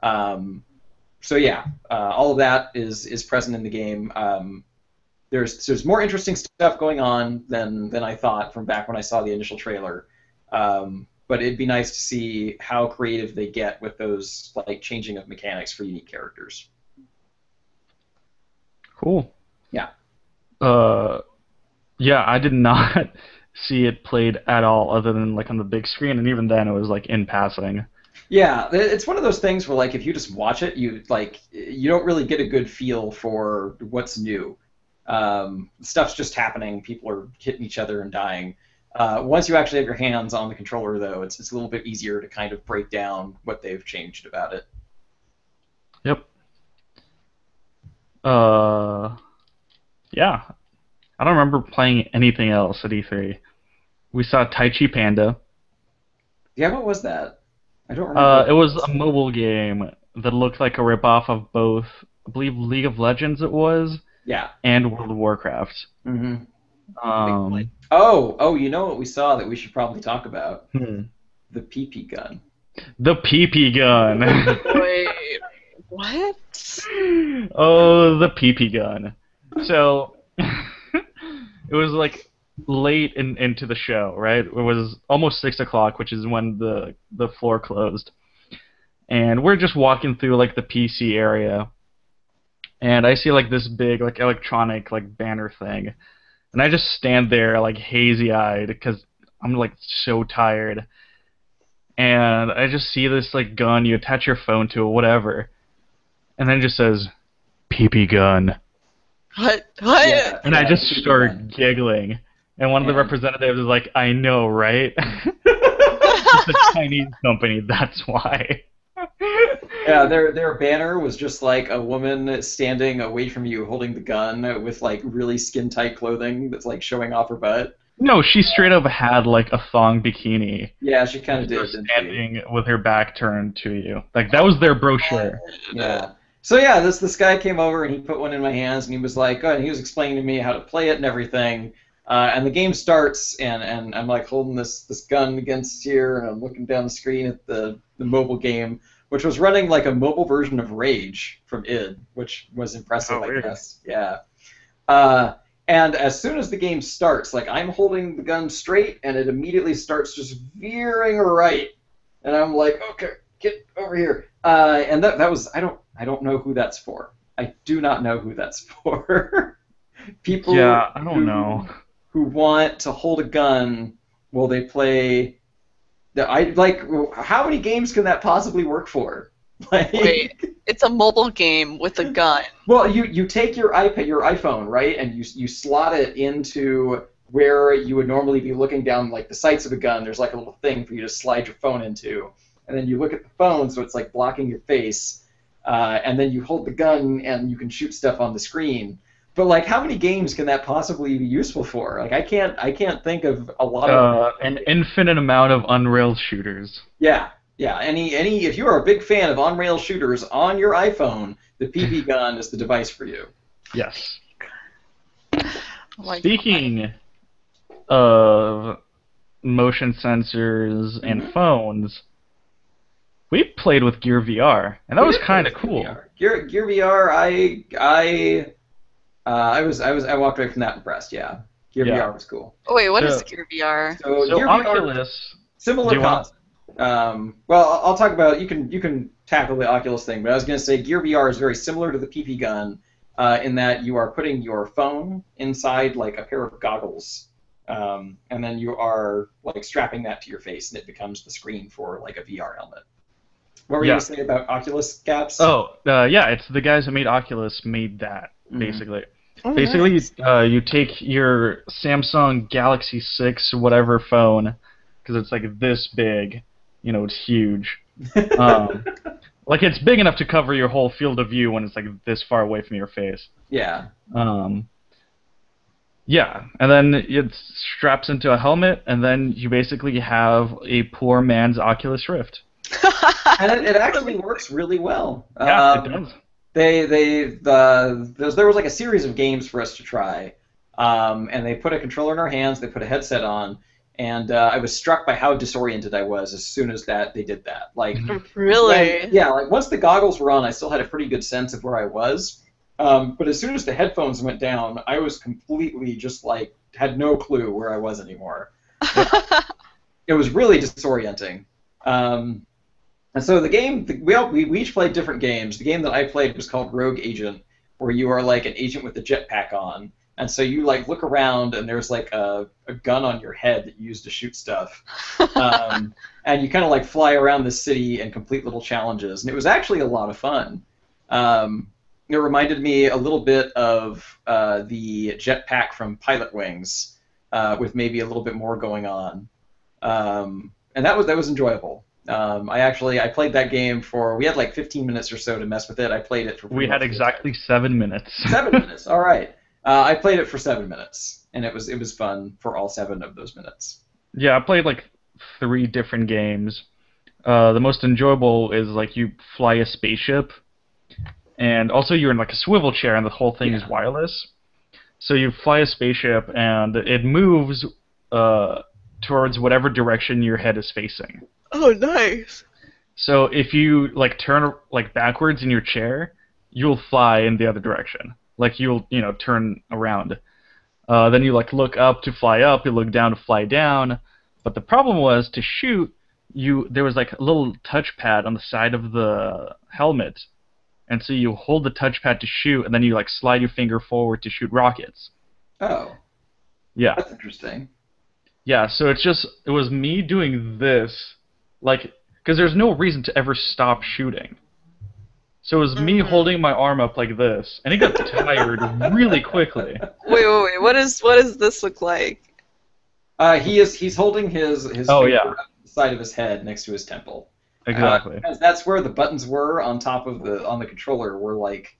So yeah, all of that is present in the game. There's more interesting stuff going on than I thought from back when I saw the initial trailer. But it'd be nice to see how creative they get with those like changing of mechanics for unique characters. Cool. Yeah. Yeah, I did not see it played at all, other than like on the big screen, and even then it was like in passing. Yeah, it's one of those things where like if you just watch it, you don't really get a good feel for what's new. Stuff's just happening. People are hitting each other and dying. Once you actually have your hands on the controller, though, it's a little bit easier to kind of break down what they've changed about it. Yep. Yeah. I don't remember playing anything else at E3. We saw Tai Chi Panda. Yeah, what was that? I don't remember. It was a mobile game that looked like a ripoff of both, I believe, League of Legends it was, Yeah. and World of Warcraft. Mm-hmm. Oh, you know what we saw that we should probably talk about? The PP gun. The PP gun. Wait, what? Oh, the PP gun. So, it was like late into the show, right? It was almost 6 o'clock, which is when the floor closed. And we're just walking through like the PC area. And I see like this big like electronic like banner thing. And I just stand there like hazy-eyed because I'm like so tired. And I just see this like gun, you attach your phone to it, whatever. And then it just says, PP gun. What? Yeah, And I just PP start gun. giggling. And one of the Yeah. representatives is like, I know, right? It's a Chinese company, that's why. Yeah, their banner was just like a woman standing away from you holding the gun with like really skin-tight clothing that's like showing off her butt. No, she straight up had like a thong bikini. Yeah, she kind of She did. was Didn't she? standing with her back turned to you. Like, that was their brochure. Yeah. So yeah, this guy came over and he put one in my hands and he was like, and he was explaining to me how to play it and everything. And the game starts and I'm like holding this gun against here and I'm looking down the screen at the mobile game, which was running like a mobile version of Rage from id, which was impressive, I guess. Yeah. And as soon as the game starts, like I'm holding the gun straight and it immediately starts just veering right, and I'm like, okay, get over here. And that was I don't know who that's for. I do not know who that's for. People. Yeah, I don't know. Who want to hold a gun while they play. How many games can that possibly work for? Like, wait, it's a mobile game with a gun. Well, you take your iPhone, right, and you slot it into where you would normally be looking down like the sights of a gun. There's like a little thing for you to slide your phone into, and then you look at the phone, so it's like blocking your face, and then you hold the gun and you can shoot stuff on the screen. But like, how many games can that possibly be useful for? Like, I can't think of a lot of an infinite amount of on-rails shooters. Yeah. Yeah, if you are a big fan of on-rail shooters on your iPhone, the PP gun is the device for you. Yes. Oh Speaking of motion sensors and phones, we played with Gear VR, and that was kind of cool. Gear VR, I walked away from that impressed. Yeah, Gear VR was cool. Oh, wait, what is Gear VR? So Gear Oculus. Similar concept. Well, I'll talk about you can tackle the Oculus thing, but I was going to say Gear VR is very similar to the PP gun in that you are putting your phone inside like a pair of goggles, and then you are like strapping that to your face, and it becomes the screen for like a VR helmet. What were you going to say about Oculus caps? Yeah, it's the guys who made Oculus made that basically. Oh, basically, nice. You take your Samsung Galaxy 6 whatever phone, because it's like this big. You know, it's huge. Like, it's big enough to cover your whole field of view when it's, like, this far away from your face. Yeah. Yeah, and then it straps into a helmet, and then you basically have a poor man's Oculus Rift. And it actually works really well. Yeah, it does. There was, like, a series of games for us to try, and they put a controller in our hands, they put a headset on, and I was struck by how disoriented I was as soon as they did that. Like, really? Like once the goggles were on, I still had a pretty good sense of where I was. But as soon as the headphones went down, I was completely just like had no clue where I was anymore. It was really disorienting. And so the game, we each played different games. The game that I played was called Rogue Agent, where you are like an agent with a jetpack on. And so you like look around and there's like a gun on your head that you use to shoot stuff, and you kind of like fly around the city and complete little challenges, and it was actually a lot of fun. It reminded me a little bit of the jetpack from Pilot Wings, with maybe a little bit more going on, and that was enjoyable. I played that game we had like 15 minutes or so to mess with it. I played it for. We had exactly 7 minutes. 7 minutes. All right. I played it for 7 minutes, and it was fun for all 7 of those minutes. Yeah, I played like 3 different games. The most enjoyable is like you fly a spaceship, and also you're in like a swivel chair, and the whole thing is wireless. So you fly a spaceship, and it moves towards whatever direction your head is facing. Oh, nice. So if you like turn like backwards in your chair, you'll fly in the other direction. Like you'll, turn around. Then you like look up to fly up, you look down to fly down. But the problem was to shoot, there was like a little touchpad on the side of the helmet. And so you hold the touchpad to shoot, and then you like slide your finger forward to shoot rockets. Oh. Yeah. That's interesting. Yeah, so it was me doing this, like, because there's no reason to ever stop shooting. So it was me holding my arm up like this, and it got tired really quickly. Wait. What does this look like? He's holding his finger on the side of his head next to his temple. Exactly. That's where the buttons were on top of on the controller were like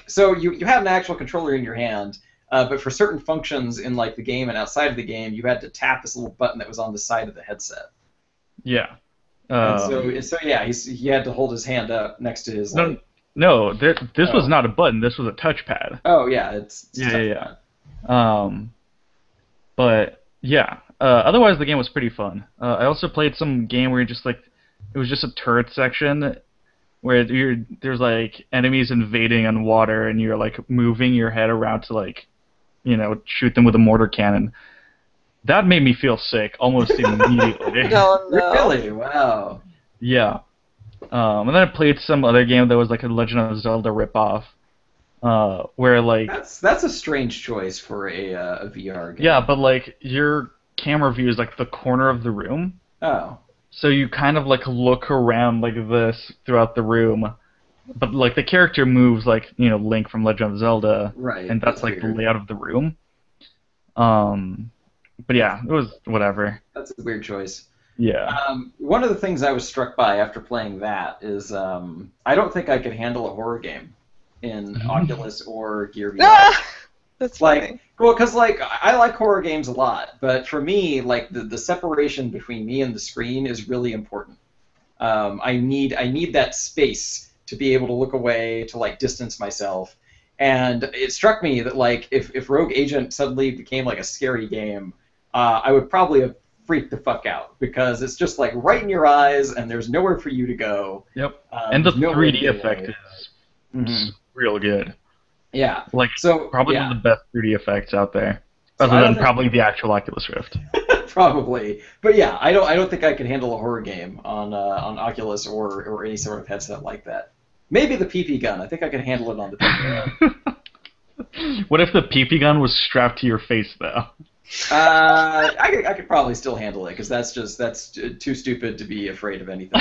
so you have an actual controller in your hand, but for certain functions in like the game and outside of the game, you had to tap this little button that was on the side of the headset. Yeah. And so yeah, he had to hold his hand up next to his. No, this was Oh. not a button. This was a touchpad. Oh yeah, it's Yeah. But yeah. Otherwise, the game was pretty fun. I also played some game where you just like it was just a turret section where there's like enemies invading on water, and you're like moving your head around to like shoot them with a mortar cannon. That made me feel sick almost immediately. No, no. Really? Wow. Yeah. And then I played some other game that was like a Legend of Zelda ripoff, where like That's a strange choice for a VR game. yeah, but like your camera view is like the corner of the room, Oh. so you kind of like look around like this throughout the room, but like the character moves like Link from Legend of Zelda, Right. and that's like the weird. layout of the room. But yeah, it was whatever. That's a weird choice. Yeah. One of the things I was struck by after playing that is I don't think I could handle a horror game in Oculus or Gear VR. Ah! That's funny. Like, well, because like I like horror games a lot, but for me, like the separation between me and the screen is really important. I need that space to be able to look away, to like distance myself. And it struck me that like if Rogue Agent suddenly became like a scary game, I would probably have freaked the fuck out because it's just like right in your eyes and there's nowhere for you to go. Yep. And the there's no way to 3D get effect away. is Mhm. real good. Yeah. Like So probably yeah. one of the best 3D effects out there, So other I don't than think- probably the actual Oculus Rift. Probably, but yeah, I don't think I could handle a horror game on Oculus or any sort of headset like that. Maybe the PP gun. I think I could handle it on the PP gun. What if the PP gun was strapped to your face though? I could probably still handle it because that's too stupid to be afraid of anything.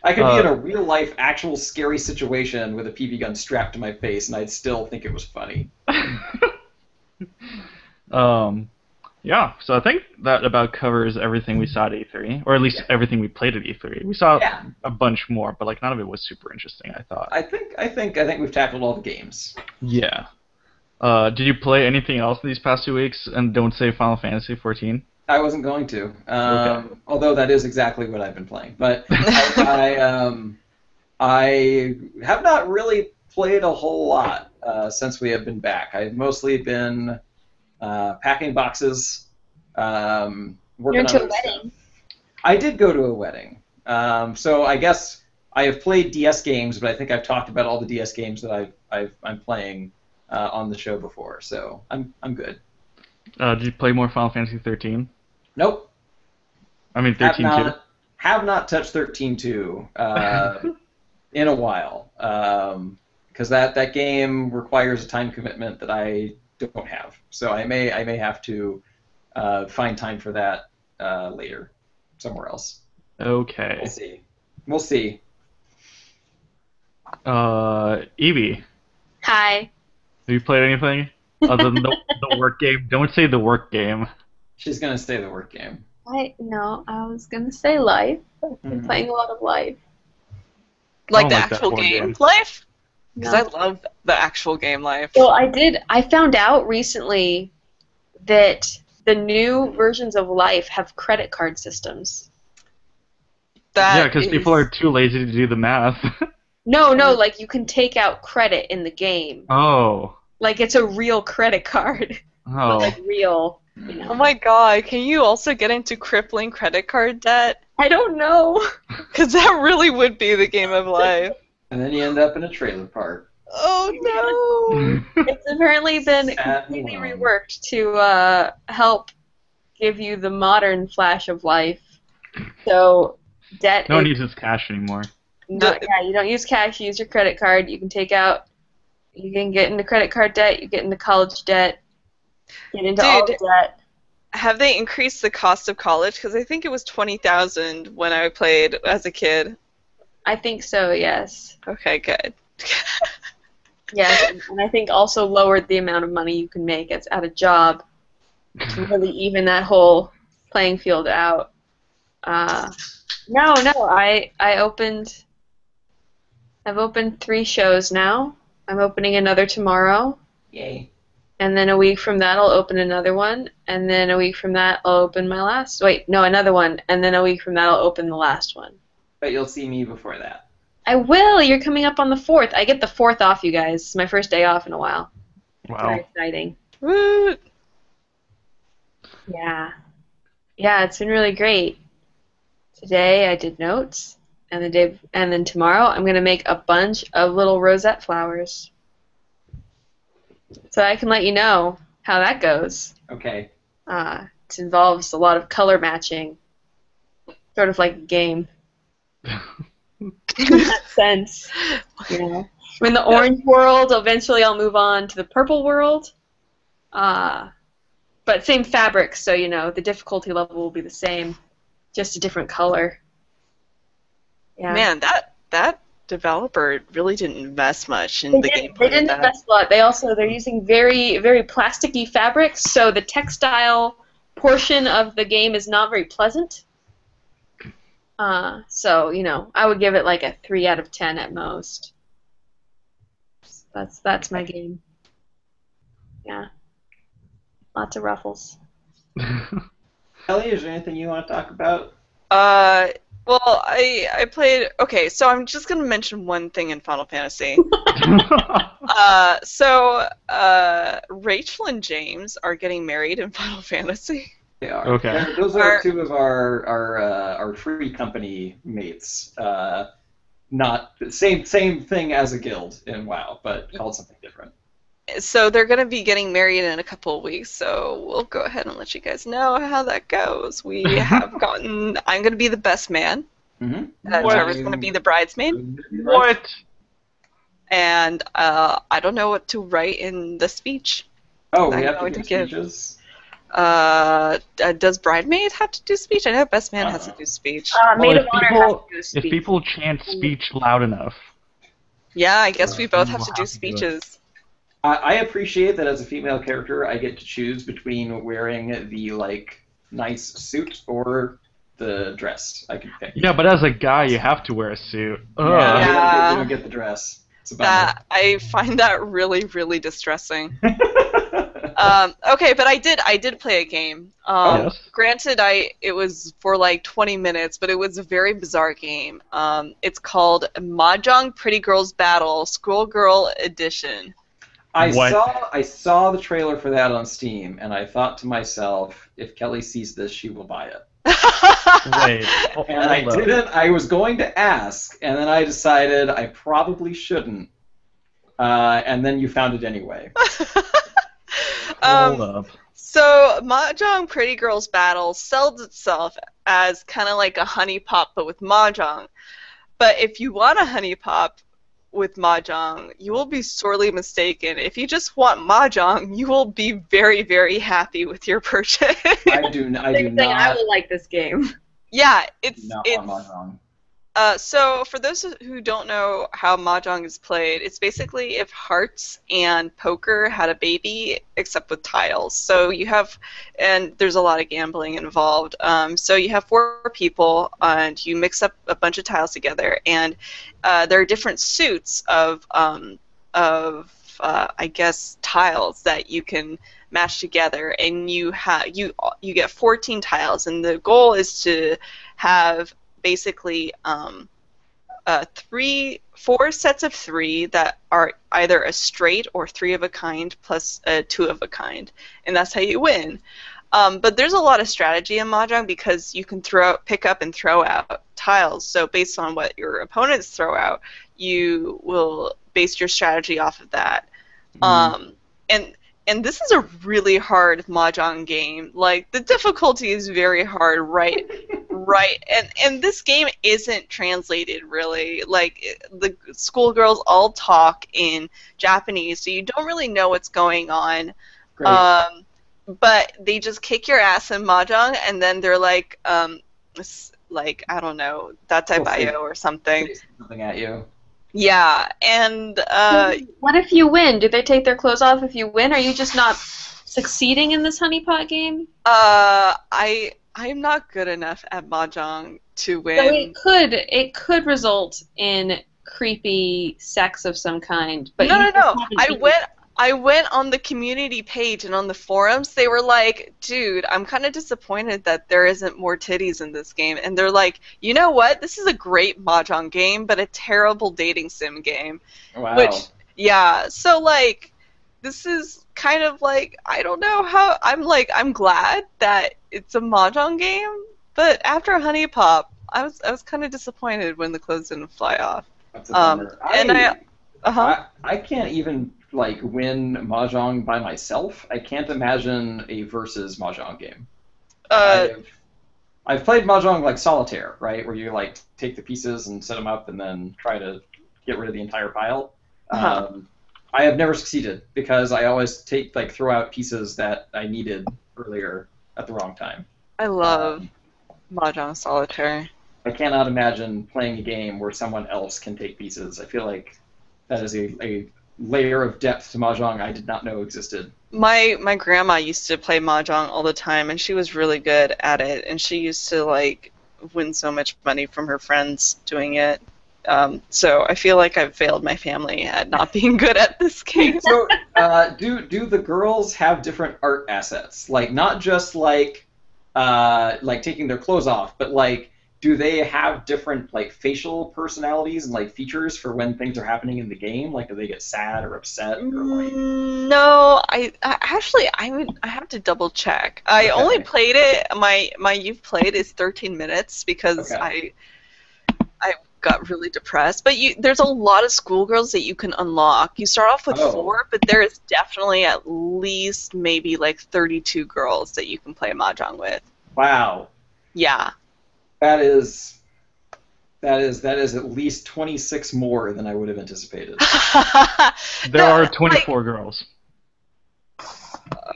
I could be in a real life, actual scary situation with a PP gun strapped to my face, and I'd still think it was funny. Yeah, so I think that about covers everything we saw at E3, or at least everything we played at E3. We saw Yeah. a bunch more, but like none of it was super interesting, I thought. I think we've tackled all the games. Yeah. Did you play anything else these past 2 weeks? And don't say Final Fantasy 14. I wasn't going to, Okay. although that is exactly what I've been playing. But I have not really played a whole lot since we have been back. I've mostly been packing boxes, working You're on to a other stuff. wedding. I did go to a wedding, so I guess I have played DS games, but I think I've talked about all the DS games that I'm playing on the show before, so I'm good. Did you play more Final Fantasy 13? Nope. I mean 13 too. Have not touched 13.2 in a while, because that game requires a time commitment that I don't have. So I may have to find time for that later, somewhere else. Okay. We'll see. Evie, Hi. have you played anything other than the work game? Don't say the work game. She's gonna stay the work game. I was gonna say Life. I've been Mhm. playing a lot of Life. Like I the don't like that actual board game game. life? Because No. I love the actual game life. Well, I found out recently that the new versions of Life have credit card systems. Yeah, because people are too lazy to do the math. No, like you can take out credit in the game. Oh. Like it's a real credit card. Oh. Like real, Oh my god, can you also get into crippling credit card debt? I don't know. Because that really would be the game of life. And then you end up in a trailer park. Oh no! It's apparently been Sad completely alone. reworked to help give you the modern Flash of Life. So debt. No one is- uses cash anymore. yeah, you don't use cash. You use your credit card. You can take out. You can get into credit card debt. You get into college debt. Get into all the Dude. debt. Have they increased the cost of college? Because I think it was 20,000 when I played as a kid. I think so. Yes. Okay, good. Yes, and I think also lowered the amount of money you can make at a job to really even that whole playing field out. No, I've opened 3 shows now. I'm opening another tomorrow, Yay. and then a week from that I'll open another one, and then a week from that I'll open my last. Wait, no, another one, and then a week from that I'll open the last one. But you'll see me before that. I will. You're coming up on the 4th. I get the 4th off, you guys. It's my first day off in a while. Wow. Very exciting. Woo! Yeah. Yeah, it's been really great. Today I did notes, and then tomorrow I'm gonna make a bunch of little rosette flowers. So I can let you know how that goes. Okay. It involves a lot of color matching, sort of like a game. In that sense, you know. In the orange world, eventually I'll move on to the purple world. But same fabric, so you know the difficulty level will be the same, just a different color. Yeah. Man, that developer really didn't invest much in the gameplay. They didn't invest a lot. They're using very, very plasticky fabrics, so the textile portion of the game is not very pleasant. So you know, I would give it like a 3 out of 10 at most. That's my game. Yeah. Lots of ruffles. Kelly, is there anything you want to talk about? Well, I played. Okay, so I'm just gonna mention one thing in Final Fantasy. Rachel and James are getting married in Final Fantasy. They are. Okay. Those are two of our free company mates. Not same thing as a guild in WoW, but called something different. So they're going to be getting married in a couple of weeks, so we'll go ahead and let you guys know how that goes. We have gotten... I'm going to be the best man. Mm-hmm. Trevor's going to be the bridesmaid. What? And I don't know what to write in the speech. Oh, I'm we have going to to give give. speeches? Does bridesmaid have to do speech? I know best man has to do speech. Maid Well, of Honor has to do a speech. if people chant speech loud enough. Yeah, I guess we both have we'll to do have to do it. speeches. I appreciate that as a female character, I get to choose between wearing the nice suit or the dress. I can pick. Yeah, but as a guy, you have to wear a suit. Ugh. Yeah. We don't get the dress. It's a bummer. That I find that really, really distressing. Okay, but I did play a game. Yes. Granted, it was for like 20 minutes, but it was a very bizarre game. It's called Mahjong Pretty Girls Battle Schoolgirl Edition. I saw the trailer for that on Steam, and I thought to myself, if Kelly sees this, she will buy it. Wait. And I didn't. I was going to ask, and then I decided I probably shouldn't. And then you found it anyway. Hold up. So Mahjong Pretty Girls Battle sells itself as kind of like a honey pop, but with Mahjong. But if you want a honey pop with Mahjong, you will be sorely mistaken. If you just want Mahjong, you will be very, very happy with your purchase. I do not. I will like this game. Yeah, want Mahjong. So for those who don't know how Mahjong is played, it's basically if hearts and poker had a baby, except with tiles. So you have, and there's a lot of gambling involved. So you have 4 people, and you mix up a bunch of tiles together, and there are different suits of I guess tiles that you can match together, and you get 14 tiles, and the goal is to have basically 4 sets of 3 that are either a straight or 3 of a kind plus a 2 of a kind, and that's how you win. But there's a lot of strategy in Mahjong because you can pick up and throw out tiles. So based on what your opponents throw out, you will base your strategy off of that. And this is a really hard Mahjong game. Like, the difficulty is very hard, right? And this game isn't translated, really. Like, the schoolgirls all talk in Japanese, so you don't really know what's going on. Great. But they just kick your ass in Mahjong, and then they're like, I don't know, Datai Bayo or something. Say something at you. Yeah, and what if you win? Do they take their clothes off if you win? Are you just not succeeding in this honeypot game? I'm not good enough at Mahjong to win. So it could result in creepy sex of some kind. But No. I went on the community page and on the forums, they were like, dude, I'm kind of disappointed that there isn't more titties in this game. And they're like, you know what? This is a great Mahjong game, but a terrible dating sim game. Wow. Which, yeah, so, like, this is kind of like, I don't know how, I'm glad that it's a Mahjong game, but after Honey Pop, I was kind of disappointed when the clothes didn't fly off. That's a bummer. I can't even like win Mahjong by myself. I can't imagine a versus Mahjong game. I've played Mahjong like solitaire, right, where you like take the pieces and set them up and then try to get rid of the entire pile. I have never succeeded because I always throw out pieces that I needed earlier at the wrong time. I love Mahjong solitaire. I cannot imagine playing a game where someone else can take pieces. I feel like that is a layer of depth to Mahjong I did not know existed. My grandma used to play Mahjong all the time, and she was really good at it, and she used to, like, win so much money from her friends doing it. So I feel like I've failed my family at not being good at this game. So do the girls have different art assets? Like, not just, like taking their clothes off, but, like, do they have different like facial personalities and like features for when things are happening in the game? Like, do they get sad or upset? Or, like... No, I actually I have to double check. I only played it. My you've played is 13 minutes because I got really depressed. But there's a lot of schoolgirls that you can unlock. You start off with 4, but there is definitely at least maybe like 32 girls that you can play Mahjong with. Wow. Yeah. That is at least 26 more than I would have anticipated. There are 24 girls.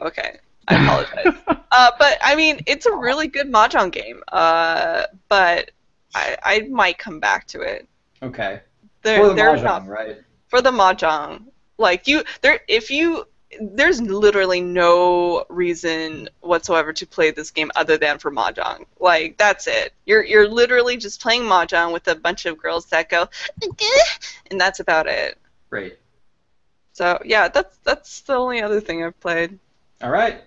Okay, I apologize. But I mean, it's a really good Mahjong game. But I might come back to it. Okay. For the Mahjong, right? For the Mahjong, like there's literally no reason whatsoever to play this game other than for Mahjong. Like, that's it. You're literally just playing Mahjong with a bunch of girls that go, and that's about it. Great. So yeah, that's the only other thing I've played. All right.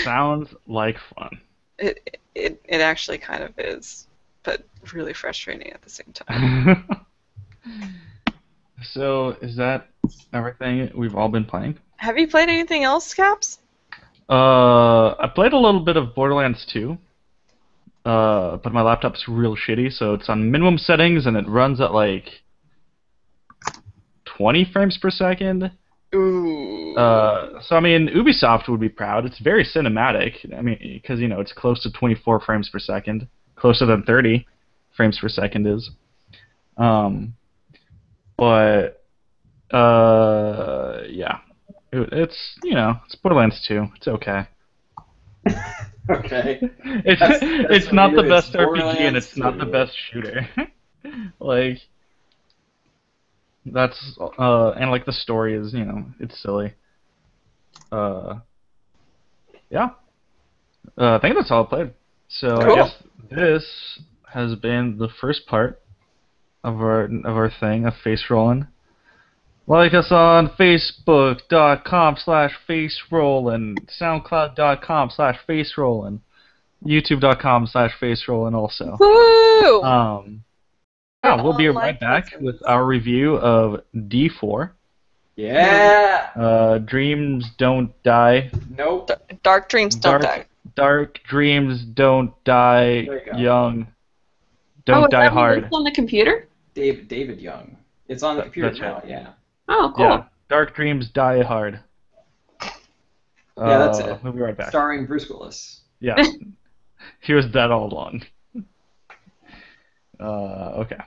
Sounds like fun. It actually kind of is, but really frustrating at the same time. So, is that everything we've all been playing? Have you played anything else, Caps? I played a little bit of Borderlands 2, but my laptop's real shitty, so it's on minimum settings, and it runs at, like, 20 frames per second. Ooh. So, I mean, Ubisoft would be proud. It's very cinematic. I mean, because, you know, it's close to 24 frames per second. Closer than 30 frames per second is. But, yeah. It's, you know, it's Borderlands 2. It's okay. Okay. It's not the best Borderlands RPG, and it's 2. not the best shooter. Like, that's, and, like, the story is, you know, it's silly. Yeah. I think that's all I played. So, Cool. I guess this has been the first part of our thing, of Facerollin. Like us on Facebook.com/Facerollin, SoundCloud.com/Facerollin, YouTube.com/Facerollin also. Woo! Yeah, we'll be right back with our review of D4. Yeah. Dreams Don't Die. Nope. Dark Dreams Don't Die. Dark Dreams Don't Die There you go. Young. Don't Die Hard. On the computer? David Young. It's on the computer That's now. right. Yeah. Oh, cool. Yeah. Dark Dreams Die Hard. Yeah, that's it. We'll be right back. Starring Bruce Willis. Yeah. He was dead all along. Okay.